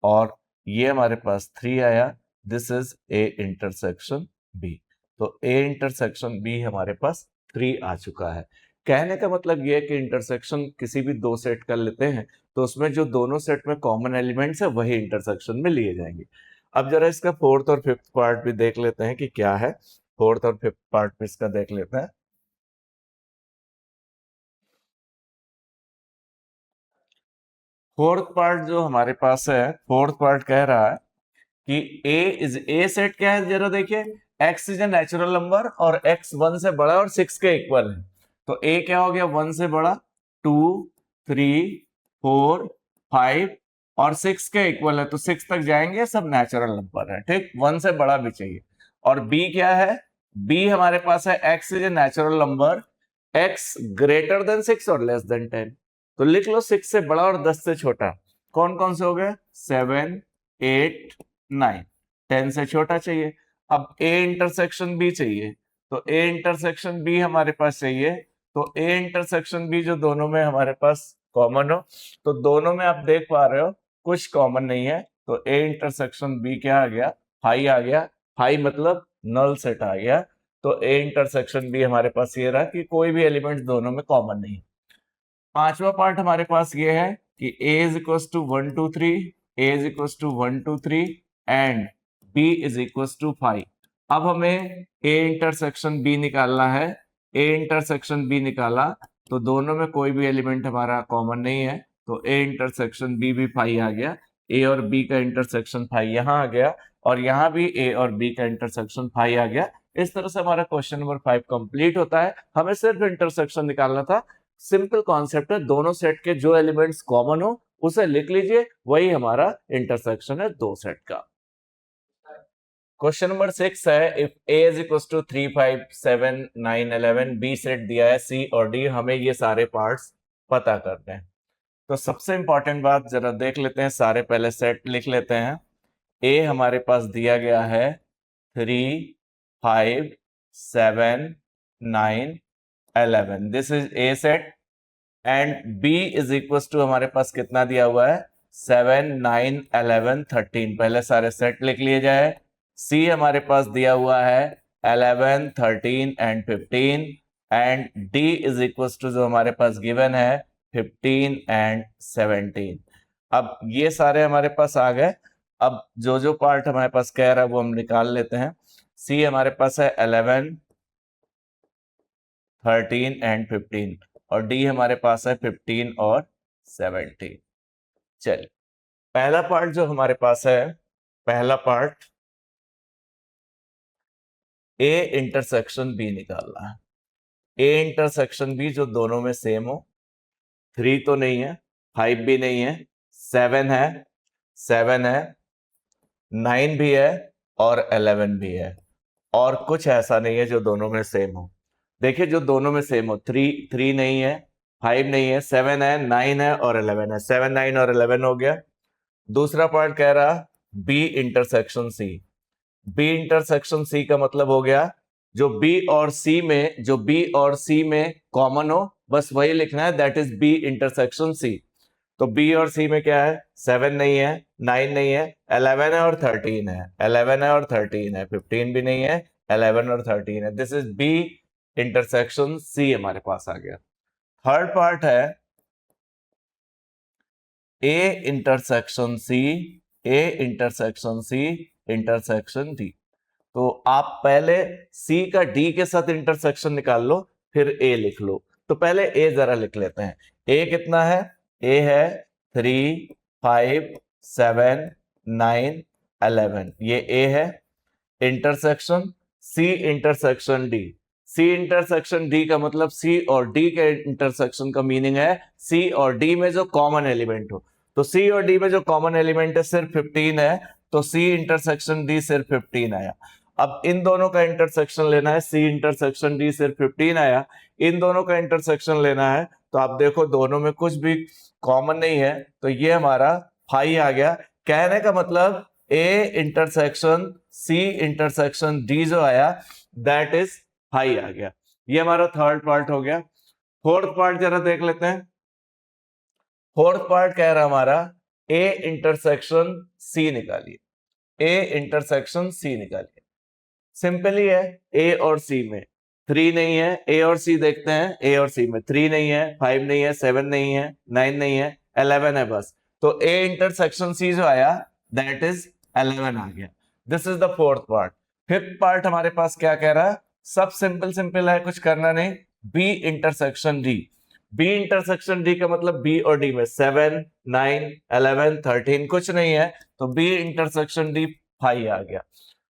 और ये हमारे पास 3 आया, this is A intersection B. तो ए इंटरसेक्शन बी हमारे पास 3 आ चुका है। कहने का मतलब ये है कि इंटरसेक्शन किसी भी दो सेट कर लेते हैं तो उसमें जो दोनों सेट में कॉमन एलिमेंट्स है वही इंटरसेक्शन में लिए जाएंगे। अब जरा इसका फोर्थ और फिफ्थ पार्ट भी देख लेते हैं कि क्या है। फोर्थ और फिफ्थ पार्ट भी इसका देख लेते हैं। फोर्थ पार्ट जो हमारे पास है, फोर्थ पार्ट कह रहा है कि ए सेट क्या है, जरा देखिए। x is A natural number और x 1 से बड़ा और 6 के इक्वल है। तो a क्या हो गया? 1 से बड़ा, 2 3 4 5 और 6 के इक्वल है, तो 6 तक जाएंगे, सब नेचुरल नंबर है, ठीक। 1 से बड़ा भी चाहिए। और b क्या है? b हमारे पास है x is A natural number, x greater than 6 और लेस देन 10। तो लिख लो 6 से बड़ा और 10 से छोटा। कौन कौन से हो गए? 7 8 9। 10 से छोटा चाहिए। अब a इंटरसेक्शन b चाहिए, तो a इंटरसेक्शन b हमारे पास चाहिए। तो a इंटरसेक्शन b जो दोनों में हमारे पास कॉमन हो, तो दोनों में आप देख पा रहे हो कुछ कॉमन नहीं है, तो a इंटरसेक्शन b क्या आ गया? हाई आ गया। हाई मतलब नल सेट आ गया। तो a इंटरसेक्शन b हमारे पास ये रहा कि कोई भी एलिमेंट दोनों में कॉमन नहीं। पांचवा पार्ट हमारे पास ये है कि a is equal to 1 2 3, a is equal to 1 2 3 and b is equal to 5। अब हमें a इंटरसेक्शन b निकालना है। a इंटरसेक्शन b निकाला तो दोनों में कोई भी एलिमेंट हमारा कॉमन नहीं है, तो a इंटरसेक्शन b भी 5 आ गया। a और b का इंटरसेक्शन 5 यहाँ आ गया, और यहाँ भी a और b का इंटरसेक्शन 5 आ गया। इस तरह से हमारा क्वेश्चन नंबर 5 कंप्लीट होता है। हमें सिर्फ इंटरसेक्शन निकालना था। सिंपल कॉन्सेप्ट है, दोनों सेट के जो एलिमेंट्स कॉमन हो उसे लिख लीजिए, वही हमारा इंटरसेक्शन है दो सेट का। क्वेश्चन नंबर 6 है, if a is equal to 3 5 7 9 11, b set दिया है c और d, हमें ये सारे पार्ट्स पता करने हैं। तो सबसे इंपॉर्टेंट बात जरा देख लेते हैं, सारे पहले सेट लिख लेते हैं। a हमारे पास दिया गया है 3 5 7 9 11, this is a set. And b is equal to हमारे पास कितना दिया हुआ है? 7 9 11 13। पहले सारे सेट लिख लिए जाए। c हमारे पास दिया हुआ है 11 13 and 15, and d is equal to जो हमारे पास गिवन है 15 एंड 17। अब ये सारे हमारे पास आ गए। अब जो जो पार्ट हमारे पास कह रहा है वो हम निकाल लेते हैं। c हमारे पास है 11 13 एंड 15, और डी हमारे पास है 15 और 17। चलिए पहला पार्ट जो हमारे पास है, पहला पार्ट ए इंटरसेक्शन बी निकालना है। ए इंटरसेक्शन बी जो दोनों में सेम हो। 3 तो नहीं है, 5 भी नहीं है, 7 है, 9 भी है और 11 भी है, और कुछ ऐसा नहीं है जो दोनों में सेम हो। देखिए जो दोनों में सेम हो, 3 नहीं है, 5 नहीं है, 7 है, 9 है और 11 है। 7 9 और 11 हो गया। दूसरा पार्ट कह रहा B intersection C. B intersection C का मतलब हो गया जो बी और सी में कॉमन हो, बस वही लिखना है, that is B intersection C. तो बी और सी में क्या है? 7 नहीं है, 9 नहीं है, 11 है और 13 है, 11 है और 13 है, 15 भी नहीं है, 11 और 13 है। This is B intersection C हमारे पास आ गया। थर्ड पार्ट है A intersection C, A intersection C intersection D. तो आप पहले सी का डी के साथ इंटरसेक्शन निकाल लो, फिर ए लिख लो। तो पहले ए जरा लिख लेते हैं। ए कितना है? ए है 3 5 7 9 11, ये ए है। Intersection C intersection D. C intersection D का मतलब सी और डी के इंटरसेक्शन का मीनिंग है सी और डी में जो कॉमन एलिमेंट हो। तो सी और डी में जो कॉमन एलिमेंट है सिर्फ 15 है, तो सी इंटरसेक्शन डी सिर्फ 15 आया। अब इन दोनों का इंटरसेक्शन लेना है, सी इंटरसेक्शन डी सिर्फ 15 आया, इन दोनों का इंटरसेक्शन लेना है, तो आप देखो दोनों में कुछ भी कॉमन नहीं है, तो ये हमारा 5 आ गया। कहने का मतलब A intersection C intersection D जो आया दैट इज 5 आ गया। ये हमारा थर्ड पार्ट हो गया। फोर्थ पार्ट जरा देख लेते हैं। फोर्थ पार्ट कह रहा हमारा ए इंटरसेक्शन सी निकालिए, ए इंटरसेक्शन सी निकालिए। सिंपल ही है, ए और सी में 3 नहीं है, ए और सी देखते हैं। ए और सी में 3 नहीं है, 5 नहीं है, 7 नहीं है, 9 नहीं है, 11 है बस। तो ए इंटरसेक्शन सी जो आया दैट इज 11 आ गया। This is the fourth part. Fifth part हमारे पास क्या कह रहा है? सब सिंपल है, कुछ करना नहीं। B intersection D. B intersection D का मतलब बी और डी में 7 9 11 13 कुछ नहीं है, तो बी इंटरसेक्शन डी 5 आ गया।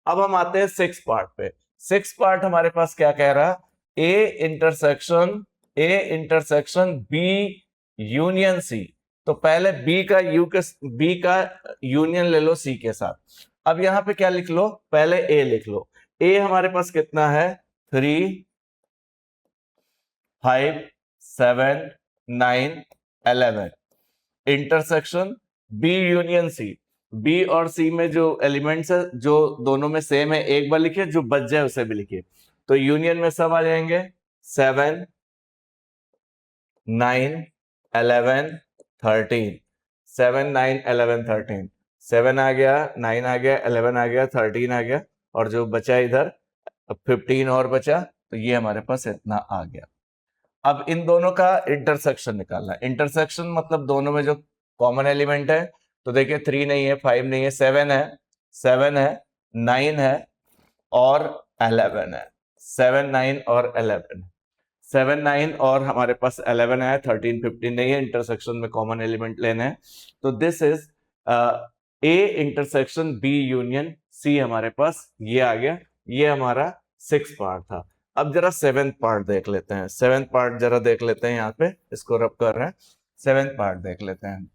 अब हम आते हैं 6 पार्ट पे। 6 पार्ट हमारे पास क्या कह रहा है? A intersection A intersection B union C, तो पहले बी का यूनियन ले लो सी के साथ। अब यहां पे क्या लिख लो, पहले ए लिख लो। ए हमारे पास कितना है, 3 5 7 9 11, intersection B union C. B और सी में जो एलिमेंट्स है जो दोनों में सेम है, एक बार लिखिए, जो बच जाए उसे भी लिखिए। तो यूनियन में सब आ जाएंगे, 7 9 11 13, 7 9 11 13, 7 आ गया, 9 आ गया, 11 आ गया, 13 आ गया, और जो बचा इधर 15 और बचा, तो ये हमारे पास इतना आ गया। अब इन दोनों का इंटरसेक्शन निकालना है। इंटरसेक्शन मतलब दोनों में जो कॉमन एलिमेंट है, तो देखिए 3 नहीं है, 5 नहीं है, 7 है, 7 है, 9 है और 11 है। 7 9 और 11, 7 9 और हमारे पास 11 है, 13 15 नहीं है, इंटरसेक्शन में कॉमन एलिमेंट लेना है। तो this is A intersection B union C, हमारे पास ये आ गया। ये हमारा 6 पार्ट था। अब जरा 7th पार्ट देख लेते हैं। 7th पार्ट जरा देख लेते हैं, यहाँ पे इसको रब कर रहे हैं। 7th पार्ट देख लेते हैं।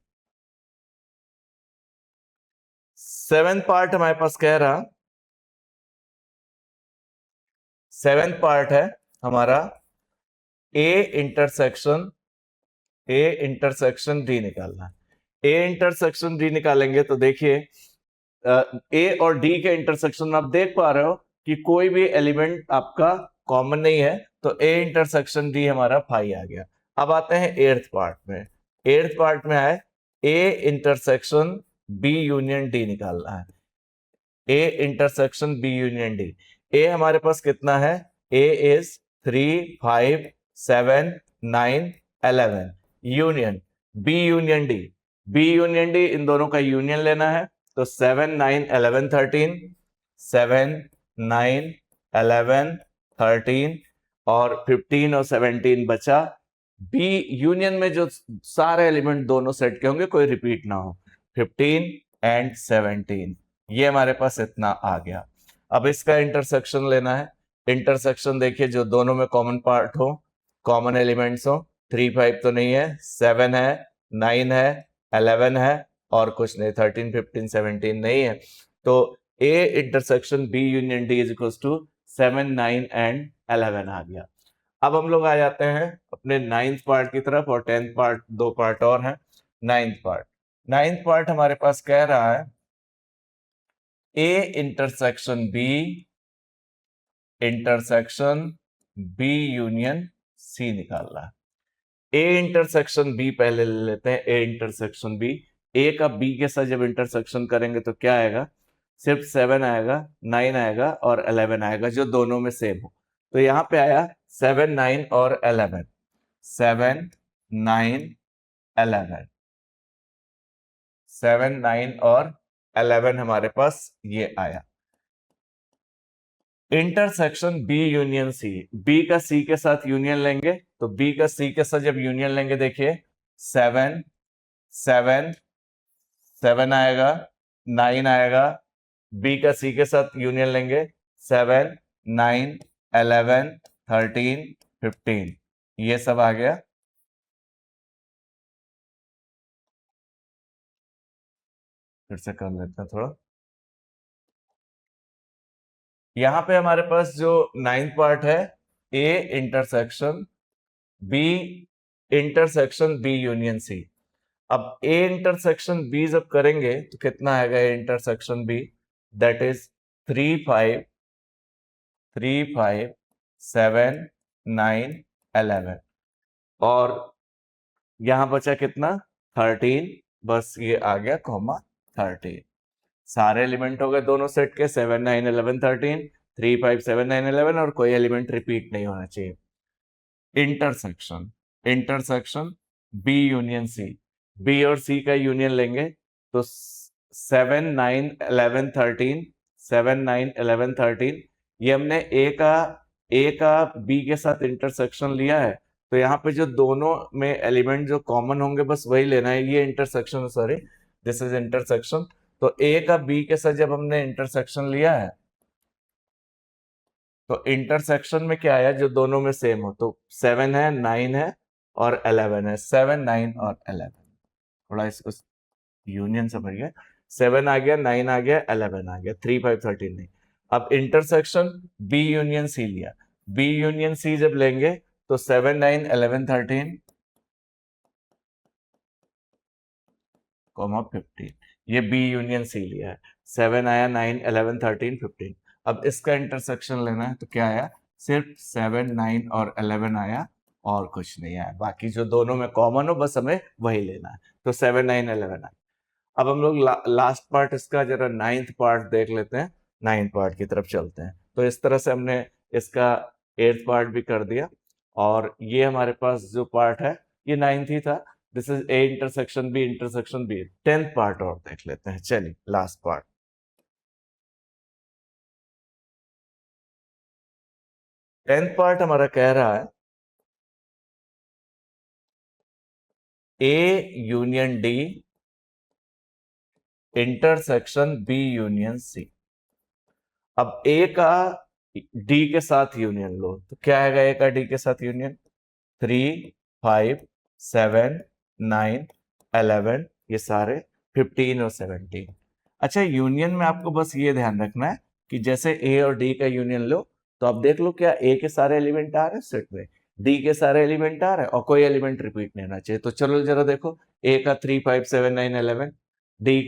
7th पार्ट हमारे पास कह रहा, 7th पार्ट है हमारा ए इंटरसेक्शन डी निकालना है। ए इंटरसेक्शन डी निकालेंगे तो देखिए ए और डी के इंटरसेक्शन में आप देख पा रहे हो कि कोई भी एलिमेंट आपका कॉमन नहीं है, तो ए इंटरसेक्शन डी हमारा 5 आ गया। अब आते हैं 8th पार्ट में। 8th पार्ट में आए A intersection B union D निकालना है। A intersection B union D, A हमारे पास कितना है, A is 3 5 7 9 11, union B union D. B union D, इन दोनों का यूनियन लेना है, तो 7 9 11 13, 7 9 11 13 और 15 और 17 बचा। बी यूनियन में जो सारे एलिमेंट दोनों सेट के होंगे, कोई रिपीट ना हो, 15 एंड 17, ये हमारे पास इतना आ गया। अब इसका इंटरसेक्शन लेना है। इंटरसेक्शन देखिए, जो दोनों में कॉमन पार्ट हो, कॉमन एलिमेंट्स हो। 3 5 तो नहीं है, 7 है, 9 है, 11 है और कुछ नहीं, 13 15 17 नहीं है। तो A intersection B union D is equal to 7 9 and 11 आ गया। अब हम लोग आ जाते हैं अपने 9th पार्ट की तरफ, और 10th पार्ट, 2 पार्ट और हैं। 9th पार्ट, 9th पार्ट हमारे पास कह रहा है A intersection B union C निकालना है। ए इंटरसेक्शन बी पहले ले लेते हैं। ए इंटरसेक्शन बी, ए का बी के साथ जब इंटरसेक्शन करेंगे तो क्या आएगा, सिर्फ 7 आएगा, 9 आएगा और 11 आएगा, जो दोनों में सेम हो। तो यहां पे आया 7 9 और 11, 7 9 11, 7 9 और 11 हमारे पास ये आया। Intersection B union C, B का सी के साथ यूनियन लेंगे, तो बी का सी के साथ जब यूनियन लेंगे, देखिए 7 7 7 आएगा, 9 आएगा, बी का सी के साथ यूनियन लेंगे, 7 9 11 13 15, ये सब आ गया। फिर से कर लेते हैं थोड़ा। यहां पे हमारे पास जो 9th पार्ट है, A intersection B union C. अब ए इंटरसेक्शन बी जब करेंगे तो कितना आएगा, A intersection B, that is 3 5 7 9 11, और यहां बचा कितना, 13, बस ये आ गया कॉमा 13। सारे एलिमेंट हो गए दोनों सेट के, 7 9 11 13, 3 5 7 9 11, और कोई एलिमेंट रिपीट नहीं होना चाहिए। Intersection B union C, B और सी का यूनियन लेंगे, तो 7 9 11 13, 7 9 11 13, ये हमने ए का बी के साथ इंटरसेक्शन लिया है, तो यहाँ पे जो दोनों में एलिमेंट जो कॉमन होंगे बस वही लेना है। ये intersection, sorry, this is intersection. तो ए का बी के साथ जब हमने इंटरसेक्शन लिया है, तो इंटरसेक्शन में क्या आया जो दोनों में सेम हो, तो 7 है, 9 है और 11 है, 7 9 और 11। थोड़ा इसको यूनियन समझ गए, 7 आ गया, 9 आ गया, 11 आ गया, 3 5 13 नहीं। अब इंटरसेक्शन बी यूनियन सी लिया, बी यूनियन सी जब लेंगे तो 7 9 11 13 15, ये बी यूनियन सी लिया है। 7 आया, 9 11 13 15। अब इसका इंटरसेक्शन लेना है तो क्या आया, सिर्फ 7 9 और 11 आया और कुछ नहीं आया, बाकी जो दोनों में कॉमन हो बस हमें वही लेना है, तो 7 9 11 आया। अब हम लोग लास्ट पार्ट इसका जरा नाइन्थ पार्ट देख लेते हैं, नाइन्थ पार्ट की तरफ चलते हैं। तो इस तरह से हमने इसका एट्थ पार्ट भी कर दिया, और ये हमारे पास जो पार्ट है ये नाइन्थ ही था। This is A intersection B. Tenth part और देख लेते हैं, चलिए लास्ट पार्ट। टेंथ पार्ट हमारा कह रहा है A union D intersection B union C. अब ए का डी के साथ यूनियन लो, तो क्या आएगा ए का डी के साथ यूनियन, 3 5 7 9 11, ये सारे 15 और 17। अच्छा, यूनियन में आपको बस ये ध्यान रखना है कि जैसे ए और डी का यूनियन लो तो आप देख लो क्या ए के सारे एलिमेंट आ रहे हैं सेट में, डी के सारे एलिमेंट आ रहे हैं और कोई एलिमेंट रिपीट नहीं होना चाहिए। तो चलो जरा देखो, ए का 3 5 7 9 11, डी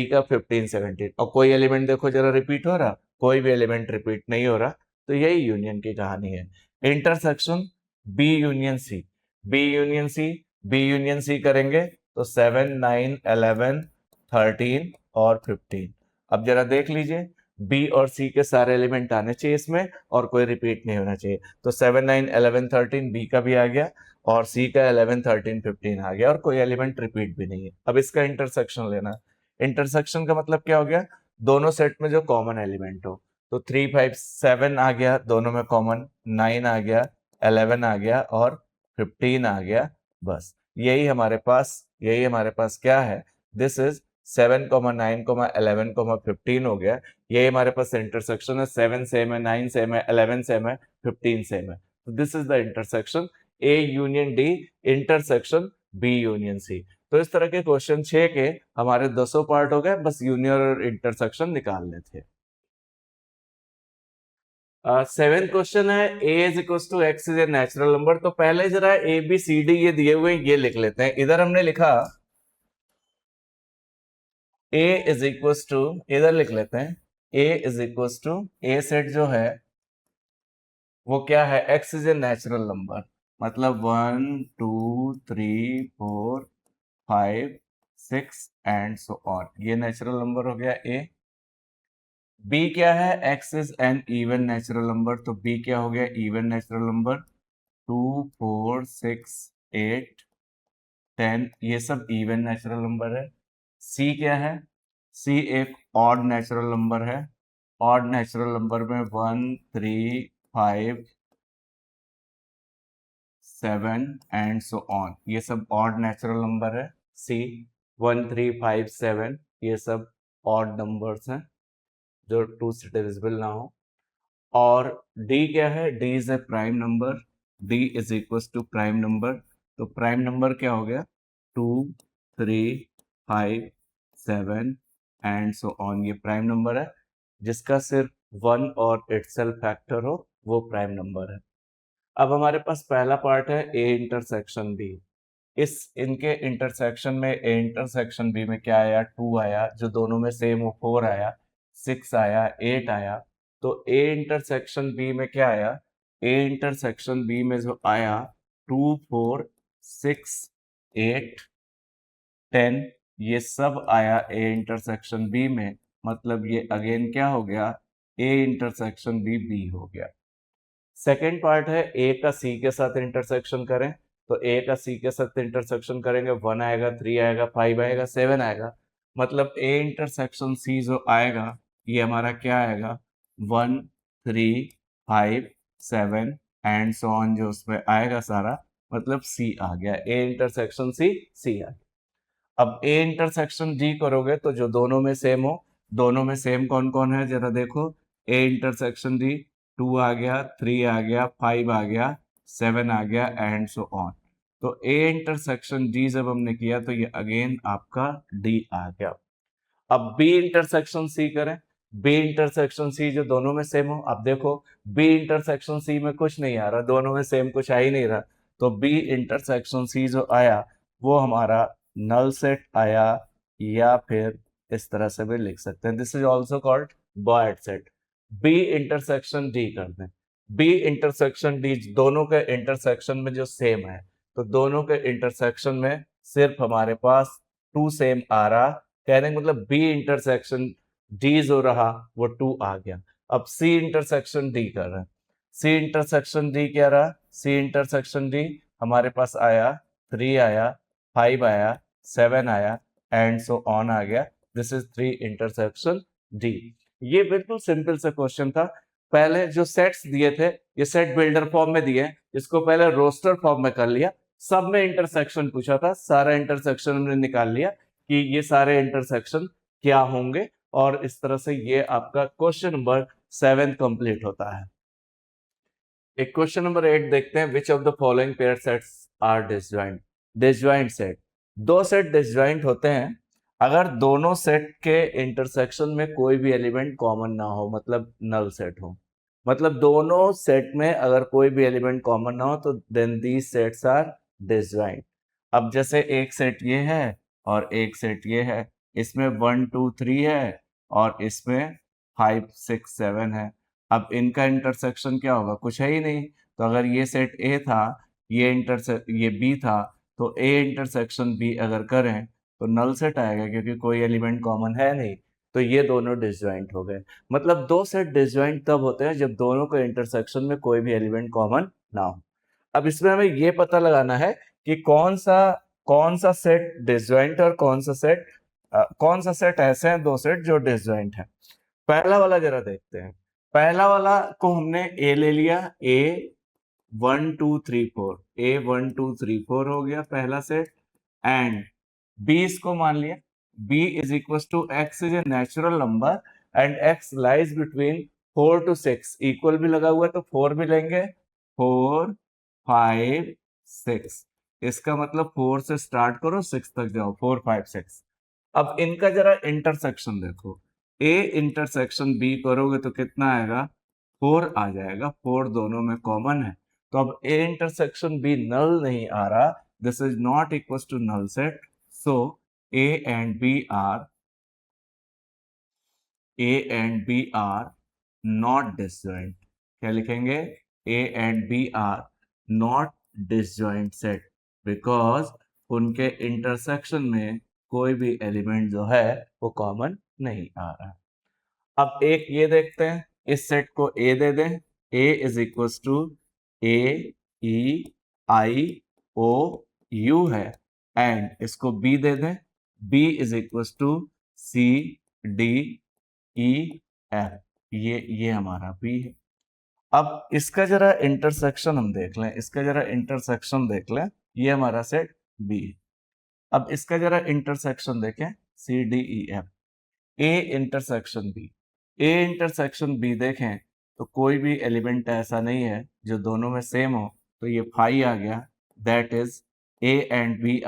का 15 17, और कोई एलिमेंट देखो जरा रिपीट हो रहा, कोई भी एलिमेंट रिपीट नहीं हो रहा। तो यही यूनियन की कहानी है। Intersection B union C, B union C, B union C करेंगे तो 7 9 11 13 और 15। अब जरा देख लीजिए, बी और सी के सारे एलिमेंट आने चाहिए इसमें और कोई रिपीट नहीं होना चाहिए। तो 7 9 11 13 बी का भी आ गया और सी का 11 13 15 आ गया और कोई एलिमेंट रिपीट भी नहीं है। अब इसका इंटरसेक्शन लेना है। इंटरसेक्शन का मतलब क्या हो गया, दोनों सेट में जो कॉमन एलिमेंट हो। तो 3 5 7 आ गया दोनों में कॉमन, 9 आ गया, 11 आ गया और 15 आ गया। बस यही हमारे पास क्या है, दिस इज 7 9 11 15 हो गया। यही हमारे पास इंटरसेक्शन है, 7 सेम है, 9 सेम है, 11 सेम है, 15 सेम है। तो this is the intersection A union D intersection B union C. तो इस तरह के क्वेश्चन 6 के हमारे 200 पार्ट हो गए, बस यूनियन और इंटरसेक्शन निकालने थे। सेवेंथ क्वेश्चन है A is equal to x is A natural number. तो पहले जरा ए बी सी डी ये दिए हुए ये लिख लेते हैं। इधर हमने लिखा ए इज इक्वल टू, इधर लिख लेते हैं A is equal to, A set जो है वो क्या है, x is A natural number, मतलब 1 2 3 4 5 6 एंड सो ऑन, ये नेचुरल नंबर हो गया ए। बी क्या है, x is an even natural number, तो बी क्या हो गया, इवन नेचुरल नंबर। 2 4 6 8 10 ये सब इवन नेचुरल नंबर है। सी क्या है, सी एक ऑड नेचुरल नंबर है। ऑड नेचुरल नंबर में 1 3 5 7 एंड सो ऑन, ये सब ऑड नेचुरल नंबर है। सी 1 3 5 7 ये सब ऑड नंबर्स हैं जो टू से डिविजिबल ना हो। और डी क्या है, D is a prime number, D is equal to prime number. तो प्राइम नंबर क्या हो गया, 2 3 5 7 एंड सो ऑन, ये प्राइम नंबर है। जिसका सिर्फ 1 और इटसेल्फ फैक्टर हो वो प्राइम नंबर है। अब हमारे पास पहला पार्ट है ए इंटरसेक्शन बी। इस इनके इंटरसेक्शन में ए इंटरसेक्शन बी में क्या आया, 2 आया, जो दोनों में सेम हो 4 आया, 6 आया, 8 आया। तो ए इंटरसेक्शन बी में क्या आया, ए इंटरसेक्शन बी में जो आया 2 4 6 8 10 ये सब आया ए इंटरसेक्शन बी में, मतलब ये अगेन क्या हो गया, ए इंटरसेक्शन बी बी हो गया। सेकेंड पार्ट है ए का सी के साथ इंटरसेक्शन करें। तो ए का सी के साथ इंटरसेक्शन करेंगे, 1 आएगा, 3 आएगा, 5 आएगा, 7 आएगा। मतलब ए इंटरसेक्शन सी जो आएगा ये हमारा क्या आएगा, 1 3 5 7 एंड सो ऑन, जो उसमें आएगा सारा, मतलब सी आ गया, ए इंटरसेक्शन सी सी आ गया। अब ए इंटरसेक्शन डी करोगे तो जो दोनों में सेम हो, दोनों में सेम कौन कौन है जरा देखो, ए इंटरसेक्शन डी 2 आ गया, 3 आ गया, 5 आ गया, 7 आ गया एंड सो ऑन। तो A इंटरसेक्शन D जब हमने किया तो ये अगेन आपका D आ गया। अब B इंटरसेक्शन C करें, B इंटरसेक्शन C जो दोनों में सेम हो। अब देखो B इंटरसेक्शन C में कुछ नहीं आ रहा, दोनों में सेम कुछ आ ही नहीं रहा, तो B इंटरसेक्शन C जो आया वो हमारा नल सेट आया, या फिर इस तरह से भी लिख सकते हैं, this is also called void set. B intersection D कर दें, B इंटरसेक्शन D दोनों के इंटरसेक्शन में जो सेम है, तो दोनों के इंटरसेक्शन में सिर्फ हमारे पास 2 सेम आ रहा, कहने का मतलब B इंटरसेक्शन D जो रहा वो 2 आ गया। अब C इंटरसेक्शन D कर रहे हैं, C इंटरसेक्शन D क्या रहा, C इंटरसेक्शन D हमारे पास आया 3 आया, 5 आया, 7 आया एंड सो ऑन आ गया, दिस इज 3 इंटरसेक्शन D। ये बिल्कुल सिंपल सा क्वेश्चन था। पहले जो सेट्स दिए थे ये सेट बिल्डर फॉर्म में दिए, इसको पहले रोस्टर फॉर्म में कर लिया, सब में इंटरसेक्शन पूछा था, सारा इंटरसेक्शन हमने निकाल लिया कि ये सारे इंटरसेक्शन क्या होंगे, और इस तरह से ये आपका क्वेश्चन नंबर 7 कंप्लीट होता है। एक क्वेश्चन नंबर 8 देखते हैं, which of the following pair sets are disjoint. Disjoint set, दो सेट डिसजॉइंट होते हैं अगर दोनों सेट के इंटरसेक्शन में कोई भी एलिमेंट कॉमन ना हो, मतलब नल सेट हो, मतलब दोनों सेट में अगर कोई भी एलिमेंट कॉमन ना हो तो then these sets are disjoint. अब जैसे एक सेट ये है और एक सेट ये है, इसमें 1 2 3 है और इसमें 5 6 7 है। अब इनका इंटरसेक्शन क्या होगा, कुछ है ही नहीं, तो अगर ये सेट A था, ये B था, तो A इंटरसेक्शन B अगर करें तो नल सेट आएगा क्योंकि कोई एलिमेंट कॉमन है नहीं, तो ये दोनों डिसजॉइंट हो गए। मतलब दो सेट डिसजॉइंट तब होते हैं जब दोनों के इंटरसेक्शन में कोई भी एलिमेंट कॉमन ना हो। अब इसमें हमें ये पता लगाना है कि कौन सा सेट डिसजॉइंट और कौन सा सेट ऐसे हैं दो सेट जो डिसजॉइंट है। पहला वाला जरा देखते हैं। पहला वाला को हमने ए ले लिया, ए 1 2 3 4, ए 1 2 3 4 हो गया पहला सेट, एंड बी इसको मान लिया, B is equal to x is A natural number and X lies between 4 to 6, equal भी लगा हुआ है तो 4 भी लेंगे, 4 5 6, इसका मतलब 4 से स्टार्ट करो 6 तक जाओ, 4 5 6। अब इनका जरा इंटरसेक्शन देखो, ए इंटरसेक्शन बी करोगे तो कितना आएगा, 4 आ जाएगा, 4 दोनों में कॉमन है, तो अब ए इंटरसेक्शन बी नल नहीं आ रहा, this is not equal to null set, so A and B are not disjoint. क्या लिखेंगे, A and B are not disjoint set because उनके इंटरसेक्शन में कोई भी एलिमेंट जो है वो कॉमन नहीं आ रहा। अब एक ये देखते हैं, इस सेट को ए दे दें, A is equal to A E I O U है, एंड इसको बी दे दें, B is equal to C D E F, ये हमारा बी है। अब इसका जरा इंटरसेक्शन हम देख लें, इसका जरा इंटरसेक्शन देख लें, ये हमारा सेट बी। अब इसका जरा इंटरसेक्शन देखें, C D E F, A intersection B, A intersection B देखें तो कोई भी एलिमेंट ऐसा नहीं है जो दोनों में सेम हो, तो ये फाई आ गया, that is A and B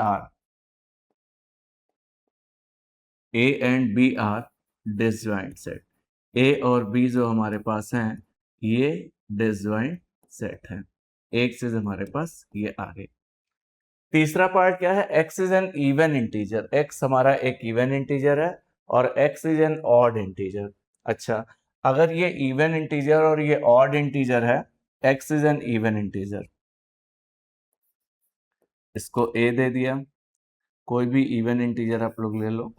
are disjoint set. A और बी जो हमारे पास हैं ये डिसजॉइंट सेट है, एक चीज हमारे पास ये आ गई। तीसरा पार्ट क्या है, x is an even integer, x हमारा एक इवन इंटीजर है और x is an odd integer. अच्छा, अगर ये इवन इंटीजर और ये ऑड इंटीजर है, x is an even integer, इसको a दे दिया, कोई भी इवन इंटीजर आप लोग ले लो,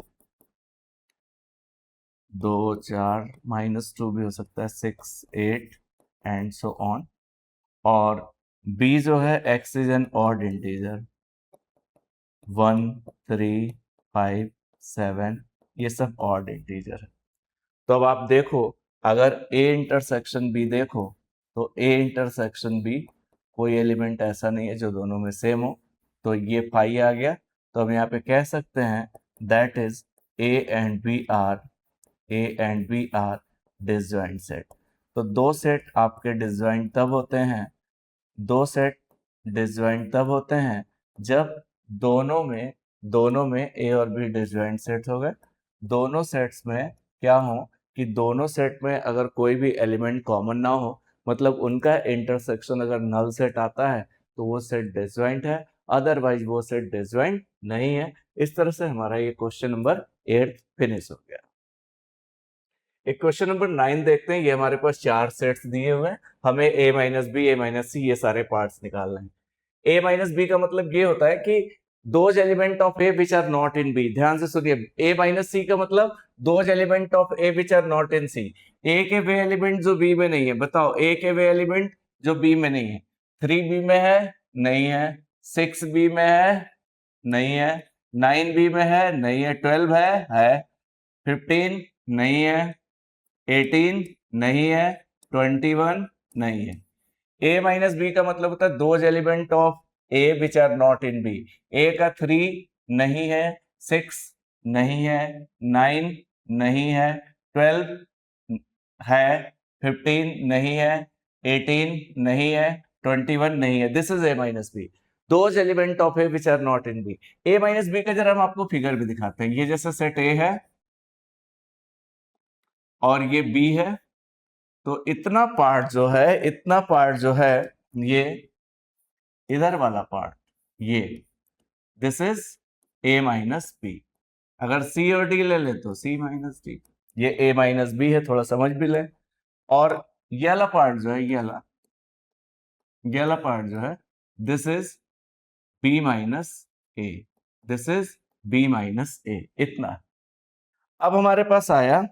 2 4 -2 भी हो सकता है, 6 8 एंड सो ऑन, और b जो है x is an odd integer, 1 3 5 7, ये सब ऑड इंटीजर है। तो अब आप देखो, अगर a इंटरसेक्शन b देखो तो a इंटरसेक्शन b कोई एलिमेंट ऐसा नहीं है जो दोनों में सेम हो, तो ये पाई आ गया, तो हम यहाँ पे कह सकते हैं that is a and b are disjoint set. तो दो सेट आपके डिसजॉइंट तब होते हैं, दो सेट डिसजॉइंट तब होते हैं जब दोनों में ए और बी डिसजॉइंट सेट हो गए। दोनों सेट्स में क्या हो कि दोनों सेट में अगर कोई भी एलिमेंट कॉमन ना हो, मतलब उनका इंटरसेक्शन अगर नल सेट आता है तो वो सेट डिसजॉइंट है, अदरवाइज वो सेट डिसजॉइंट नहीं है। इस तरह से हमारा ये क्वेश्चन नंबर 8 फिनिश हो गया। एक क्वेश्चन नंबर 9 देखते हैं। ये हमारे पास चार सेट्स दिए हुए हैं, हमें ए माइनस बी, ए माइनस सी, ये सारे पार्ट्स निकालने हैं। ए माइनस बी का मतलब ये होता है कि those element of A which are not in B. ध्यान से सुनिए, ए माइनस सी का मतलब those element of A which are not in C. A के वे एलिमेंट जो बी में नहीं है, बताओ ए के वे एलिमेंट जो बी में नहीं है। 3 बी में है, नहीं है। 6 बी में है, नहीं है। 9 बी में है, नहीं है। 12 है। 15 नहीं है। 18 नहीं है। 21 नहीं है। ए माइनस बी का मतलब होता है those element of A which are not in B. A का 3 नहीं है, 6 नहीं है, 9 नहीं है, 12 है, 15 नहीं है, 18 नहीं है, 21 नहीं है। This is A minus B, those element of A which are not in B. A minus B का जरा हम आपको फिगर भी दिखाते हैं। ये जैसे सेट ए है और ये बी है, तो इतना पार्ट जो है ये इधर वाला पार्ट, ये this is A minus B. अगर सी और डी ले ले तो सी माइनस डी, ये ए माइनस बी है, थोड़ा समझ भी ले। और ये वाला पार्ट जो है, ये वाला पार्ट जो है, this is B minus A, this is B minus A, इतना। अब हमारे पास आया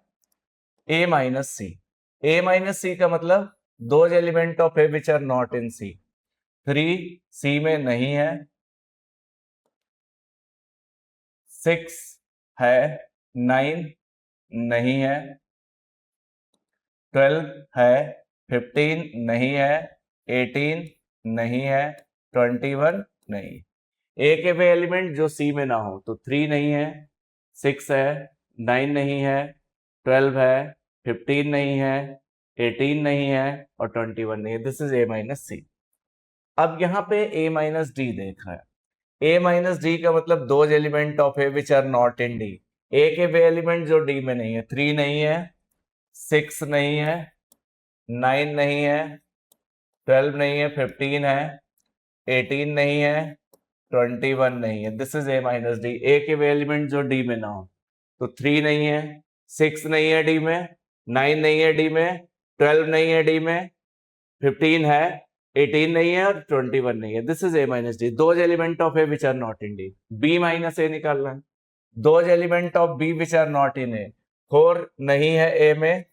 ए माइनस सी। ए माइनस सी का मतलब those element of A which are not in C. 3 C में नहीं है, 6 है, 9 नहीं है, 12 है, 15 नहीं है, 18 नहीं है, 21 नहीं। ए के वे एलिमेंट जो सी में ना हो, तो 3 नहीं है, 6 है, 9 नहीं है, 12 है, 15 नहीं है, 18 नहीं है और 21 नहीं है। दिस इज ए माइनस सी। अब यहाँ पे ए माइनस डी देख रहा है। ए माइनस डी का मतलब those element of A which are not in D. A के वे एलिमेंट जो डी में नहीं है, 3 नहीं है, 6 नहीं है, 9 नहीं है, 12 नहीं है, 15 है, 18 नहीं है, 21 नहीं है। This is A minus D. A के वे एलिमेंट जो डी में ना हो, तो 3 नहीं है, 6 नहीं है डी में, 9 नहीं है डी में, 12 नहीं है डी में, 15 है, 18 नहीं है और 21 नहीं है। This is A minus D, those element of A which are not in D. B minus A निकालना है। Those element of B which are not in A, 4 नहीं है ए में,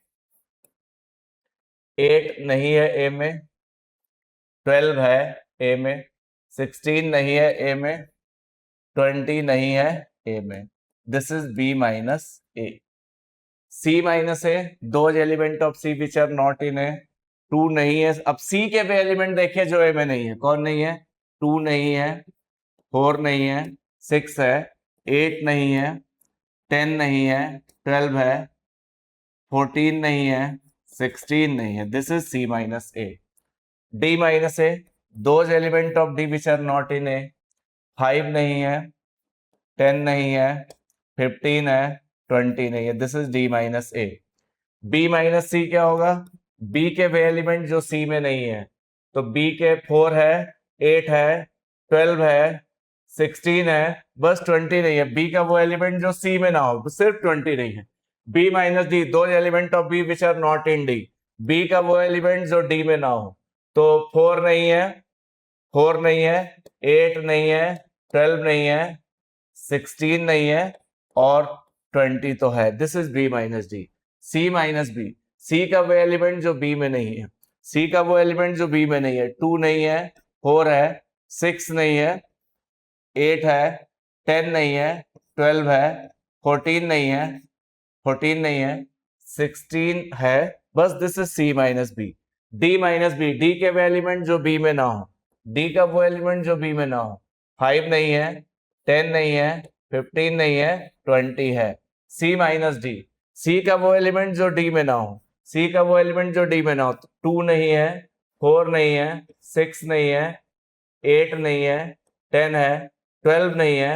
8 नहीं है ए में, 12 है ए में, 16 नहीं है ए में, 20 नहीं है ए में। This is B minus A. C minus A, those element of C which are not in A. 2 नहीं है। अब सी के वे एलिमेंट देखिए जो ए में नहीं है, कौन नहीं है? 2 नहीं है, 4 नहीं है, 6 है, 8 नहीं है, 10 नहीं है, 12 है, 14 नहीं है, 16 नहीं है। This is C minus A. D minus A, those element of D which are not in A. 5 नहीं है, 10 नहीं है, 15 है, 20 नहीं है। This is D minus A. B minus C क्या होगा? बी के वे एलिमेंट जो सी में नहीं है, तो बी के 4 है, 8 है, 12 है, 16 है, बस 20 नहीं है। बी का वो एलिमेंट जो सी में ना हो, सिर्फ 20 नहीं है। बी माइनस डी, दो element of B which are not in D. B का वो एलिमेंट जो डी में ना हो, तो 4 नहीं है, 4 नहीं है, 8 नहीं है, 12 नहीं है, 16 नहीं है और 20 तो है। This is B minus D. C minus B, C का वो एलिमेंट जो बी में नहीं है, सी का वो एलिमेंट जो बी में नहीं है, 2 नहीं है, 4 है, 6 नहीं है, 8 है, 10 नहीं है, 12 है, 14 नहीं है, 14 नहीं है, 16 है, बस this is C minus B. D minus B, D के वो एलिमेंट जो बी में ना हो, डी का वो एलिमेंट जो बी में ना हो, 5 नहीं है, 10 नहीं है, 15 नहीं है, 20 है। सी माइनस डी, सी का वो एलिमेंट जो डी में ना हो, सी का वो एलिमेंट जो डी में ना हो। 2 नहीं है, 4 नहीं है, 6 नहीं है, 8 नहीं है, 10 है, 12 नहीं है,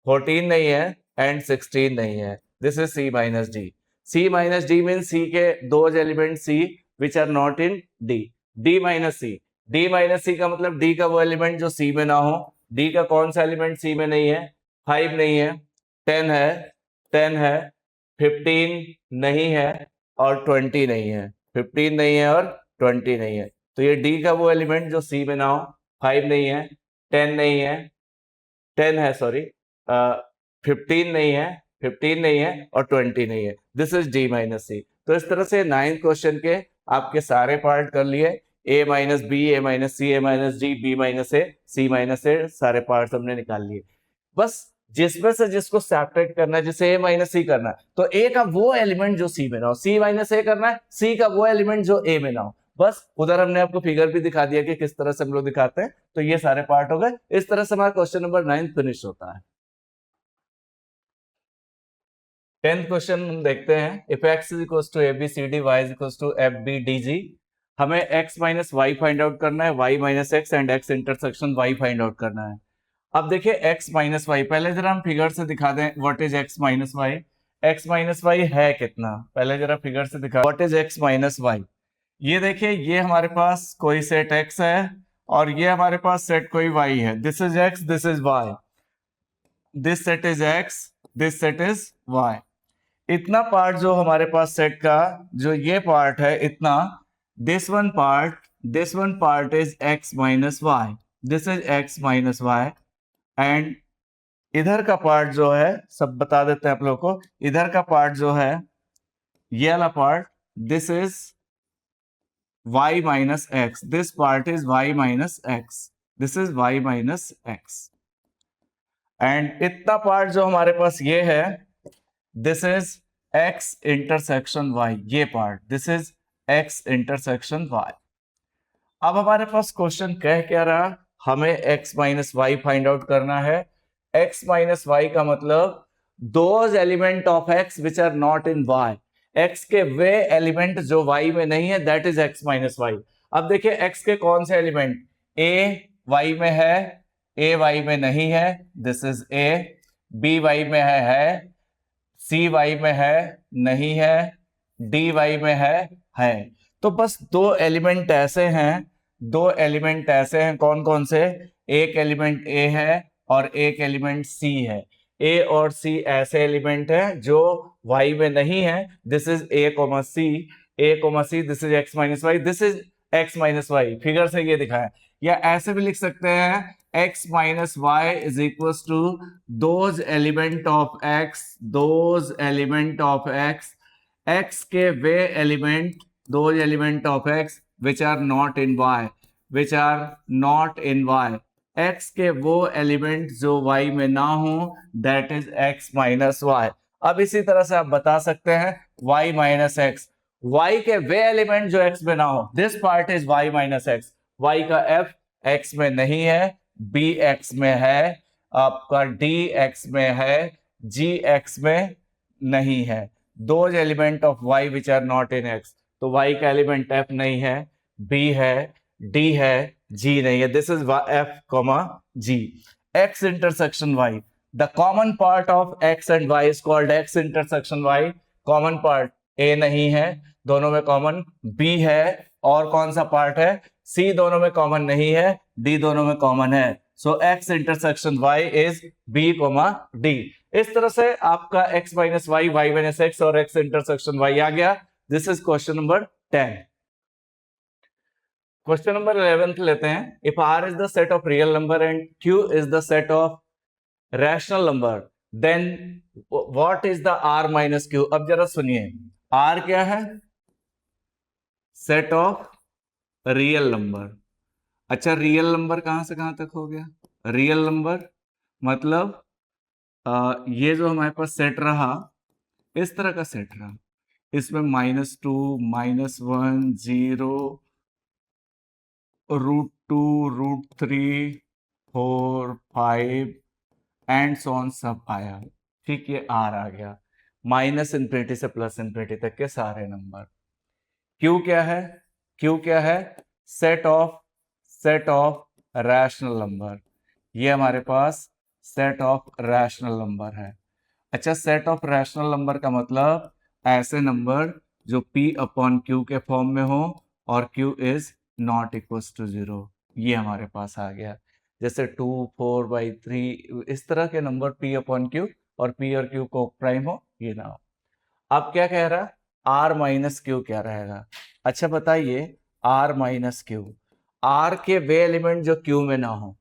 14 नहीं है एंड 16 नहीं है। This is C minus D. C minus D mean C के those element C which are not in D. D minus C, D minus C का मतलब डी का वो एलिमेंट जो सी में ना हो। डी का कौन सा एलिमेंट सी में नहीं है? 5 नहीं है, 10 है, 10 है, 15 नहीं है और 20 नहीं है। 15 नहीं है और 20 नहीं है, तो ये डी का वो एलिमेंट जो सी में ना हो। 5 नहीं है, 10 नहीं है, 10 है सॉरी, 15 नहीं है, 15 नहीं है और 20 नहीं है। दिस इज डी माइनस सी। तो इस तरह से 9th क्वेश्चन के आपके सारे पार्ट कर लिए। ए minus B, A minus C, A minus D, B minus A, C minus ए, सारे पार्ट हमने निकाल लिए। बस जिसमें से जिसको सैपरेट करना है, जिसे ए माइनस सी करना है, तो ए का वो एलिमेंट जो सी में ना हो, सी माइनस ए करना है, सी का वो एलिमेंट जो ए में ना हो। बस उधर हमने आपको फिगर भी दिखा दिया कि किस तरह से हम लोग दिखाते हैं। तो ये सारे पार्ट हो गए। इस तरह से हमारा क्वेश्चन नंबर 9 फिनिश होता है। 10th क्वेश्चन हम देखते हैं। If x is equal to ABCD, y is equal to FBDG, हमें x minus Y find out करना है, y minus X and x intersection y find out करना है। अब देखिए x माइनस वाई, पहले जरा हम फिगर से दिखा दें what is x minus Y. x minus Y है कितना, पहले जरा फिगर से दिखा what is x minus Y. ये देखिए, ये हमारे पास कोई सेट x है और ये हमारे पास सेट कोई y है। This is x, this is y, this set is x, this set is y। इतना पार्ट जो हमारे पास सेट का जो ये पार्ट है इतना, this one part is x minus Y, this is x minus Y. And इधर का पार्ट जो है, सब बता देते हैं आप लोगों को, इधर का पार्ट जो है ये वाला part, this is y minus x, this part is y minus x, this is y minus X. And इतना पार्ट जो हमारे पास ये है, this is x intersection y, ये part, this is x intersection y। अब हमारे पास क्वेश्चन कह क्या रहा, हमें x minus Y find out करना है। x माइनस वाई का मतलब those element of x which are not in y, x के वे एलिमेंट जो y में नहीं है, that is x minus Y. अब देखिए x के कौन से एलिमेंट, a y में है, a y में नहीं है, this is a, b y में है, सी वाई में है, नहीं है, डी वाई में है। तो बस दो एलिमेंट ऐसे हैं, दो एलिमेंट ऐसे हैं, कौन कौन से, एक एलिमेंट ए है और एक एलिमेंट सी है। ए और सी ऐसे एलिमेंट हैं जो वाई में नहीं है, this is A comma C, A comma C, this is X minus Y, this is X minus Y. Figure से ये दिखाया, या ऐसे भी लिख सकते हैं, x minus y is equals to those element of x, those element of x, x के वे element, those element of x which are not in y, which are not in y, x के वो element जो y में ना हो, that is x minus y। अब इसी तरह से आप बता सकते हैं y minus x, y के वे element जो x में ना हो, this part is y minus x, y का f x में नहीं है, b x में है, आपका d x में है, g x में नहीं है। Those element of y which are not in x, तो y का एलिमेंट f नहीं है, b है, d है, g नहीं है, this is f comma g। x intersection y, the common part of x and y is called x intersection y। Common part a नहीं है, दोनों में कॉमन b है, और कौन सा पार्ट है, c दोनों में कॉमन नहीं है, d दोनों में कॉमन है। So x intersection y is b comma d। इस तरह से आपका x minus Y, y minus X और x इंटरसेक्शन y आ गया। This is question number 10। Question number 11 लेते हैं। If r is the set of real number and q is the set of rational number, then what is the r minus q। अब जरा सुनिए, r क्या है, set of real number. अच्छा, real number कहां से कहां तक हो गया, रियल नंबर मतलब ये जो हमारे पास सेट रहा, इस तरह का सेट रहा, इसमें -2, -1, 0, √2, √3, 4, 5 एंड सो ऑन सब आया। ठीक, ये आर आ गया, माइनस इन्फिनिटी से प्लस इन्फिनिटी तक के सारे नंबर। क्यू क्या है? क्यू क्या है? Set of rational number. ये हमारे पास सेट ऑफ रैशनल नंबर है। अच्छा, सेट ऑफ रैशनल नंबर का मतलब ऐसे नंबर जो p अपॉन क्यू के फॉर्म में हो और q is not equal to 0, ये हमारे पास आ गया। जैसे 2, 4/3 इस तरह के नंबर p अपॉन क्यू और p और q को प्राइम हो, ये ना हो। अब क्या कह रहा है? r माइनस क्यू क्या रहेगा? अच्छा बताइए, r माइनस क्यू, r के वे एलिमेंट जो q में ना हो।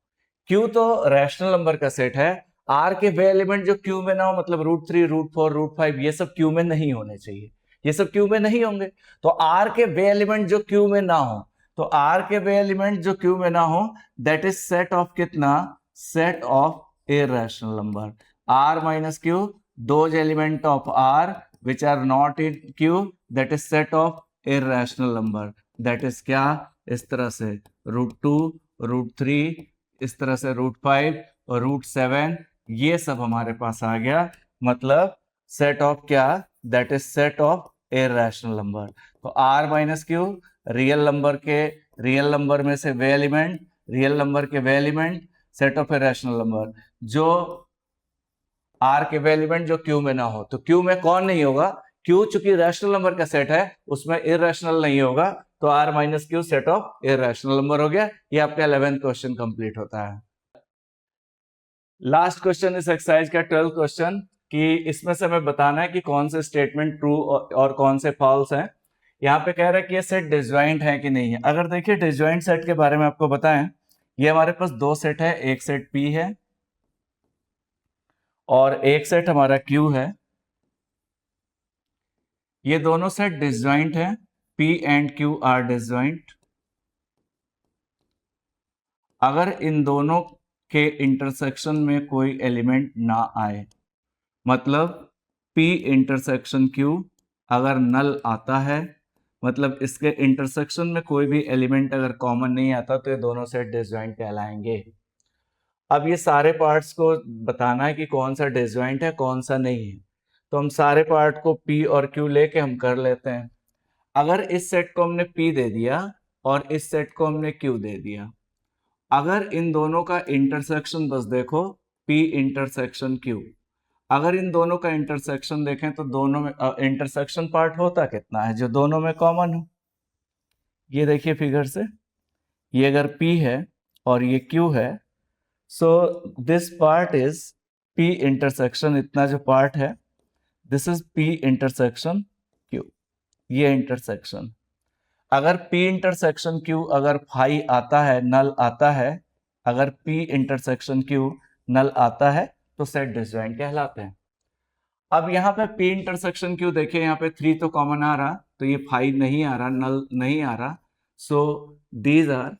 q तो रैशनल नंबर का सेट है, r के वे एलिमेंट जो q में ना हो मतलब √3, √4, √5 ये सब q में नहीं होने चाहिए, ये सब q में नहीं होंगे। तो r के वे एलिमेंट जो q में ना हो, तो r के वे एलिमेंट जो q में ना हो दैट इज सेट ऑफ कितना? Set of irrational number. r minus Q, those element of r which are not in Q, that is set of irrational number, that is क्या? इस तरह से √2, √3, इस तरह से √5 और √7, ये सब हमारे पास आ गया। मतलब सेट ऑफ क्या? That is set of irrational number. तो r minus Q real number में से वे एलिमेंट, रियल नंबर के वे element, set of irrational number जो आर के वे एलिमेंट जो क्यू में ना हो। तो क्यू में कौन नहीं होगा? क्यू चूंकि रैशनल नंबर का सेट है, उसमें इररेशनल नहीं होगा, तो R minus Q set of irrational number हो गया। ये आपका 11th क्वेश्चन कंप्लीट होता है। लास्ट क्वेश्चन इस एक्सरसाइज का 12th क्वेश्चन, कि इसमें से हमें बताना है कि कौन से स्टेटमेंट ट्रू और कौन से फॉल्स हैं। यहाँ पे कह रहा है कि ये सेट डिसजॉइंट है कि नहीं है। अगर देखिए डिसजॉइंट सेट के बारे में आपको बताएं, ये हमारे पास दो सेट है, एक सेट P है और एक सेट हमारा Q है। ये दोनों सेट डिसजॉइंट है, P and Q are disjoint. अगर इन दोनों के इंटरसेक्शन में कोई एलिमेंट ना आए, मतलब P इंटरसेक्शन Q अगर नल आता है, मतलब इसके इंटरसेक्शन में कोई भी एलिमेंट अगर कॉमन नहीं आता, तो ये दोनों सेट डिसजॉइंट कहलाएंगे। अब ये सारे पार्ट्स को बताना है कि कौन सा डिसजॉइंट है कौन सा नहीं है। तो हम सारे पार्ट को P और Q लेके हम कर लेते हैं। अगर इस सेट को हमने P दे दिया और इस सेट को हमने Q दे दिया, अगर इन दोनों का इंटरसेक्शन बस देखो, P इंटरसेक्शन Q, अगर इन दोनों का इंटरसेक्शन देखें तो दोनों में इंटरसेक्शन पार्ट होता कितना है जो दोनों में कॉमन हो? ये देखिए फिगर से, ये अगर P है और ये Q है, so this part is P intersection, इतना जो पार्ट है this is P intersection Q, ये इंटरसेक्शन। अगर P इंटरसेक्शन Q अगर फाई आता है, नल आता है, अगर P इंटरसेक्शन Q नल आता है तो सेट डिसजॉइंट कहलाते हैं। अब यहाँ पे P इंटरसेक्शन Q देखिए, यहाँ पे 3 तो कॉमन आ रहा, तो ये 5 नहीं आ रहा, नल नहीं आ रहा, so these are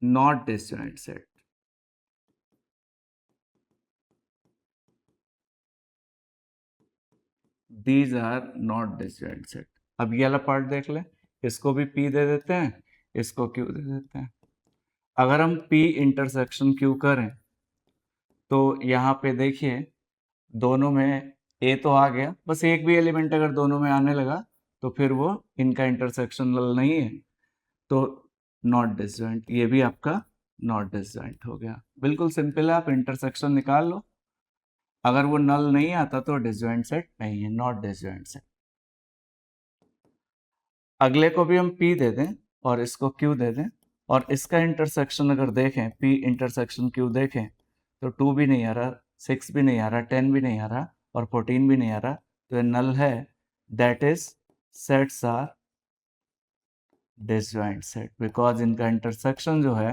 not disjoint set. These are not disjoint set. अब ये वाला पार्ट देख ले, इसको भी P दे देते हैं, इसको Q दे देते हैं। अगर हम P इंटरसेक्शन Q करें तो यहाँ पे देखिए दोनों में A तो आ गया, बस एक भी एलिमेंट अगर दोनों में आने लगा तो फिर वो इनका इंटरसेक्शन नल नहीं है, तो नॉट डिसजॉइंट, ये भी आपका नॉट डिसजॉइंट हो गया। बिल्कुल सिंपल है, आप इंटरसेक्शन निकाल लो, अगर वो नल नहीं आता तो डिसजॉइंट सेट नहीं है, नॉट डिसजॉइंट सेट। अगले को भी हम P दे दें और इसको Q दे दें, और इसका इंटरसेक्शन अगर देखें, P इंटरसेक्शन Q देखें, तो 2 भी नहीं आ रहा, 6 भी नहीं आ रहा, 10 भी नहीं आ रहा और 14 भी नहीं आ रहा, तो ये नल है। That is sets are disjoint set because इनका इंटरसेक्शन जो है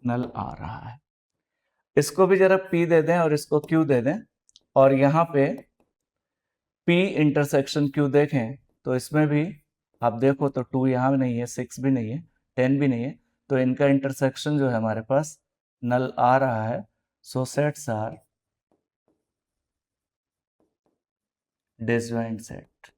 नल आ रहा है। इसको भी जरा P दे दें और इसको Q दे दें, और यहाँ पे P इंटरसेक्शन Q देखें तो इसमें भी आप देखो तो 2 यहाँ भी नहीं है, 6 भी नहीं है, 10 भी नहीं है, तो इनका इंटरसेक्शन जो है हमारे पास नल आ रहा है। So sets are disjoint set.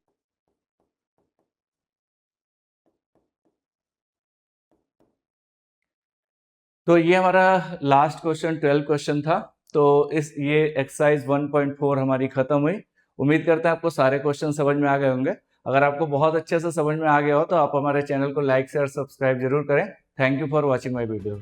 तो ये हमारा लास्ट क्वेश्चन 12 क्वेश्चन था। तो ये एक्सरसाइज 1.4 हमारी खत्म हुई। उम्मीद करते हैं आपको सारे क्वेश्चन समझ में आ गए होंगे। अगर आपको बहुत अच्छे से समझ में आ गया हो तो आप हमारे चैनल को लाइक शेयर सब्सक्राइब जरूर करें। Thank you for watching my video.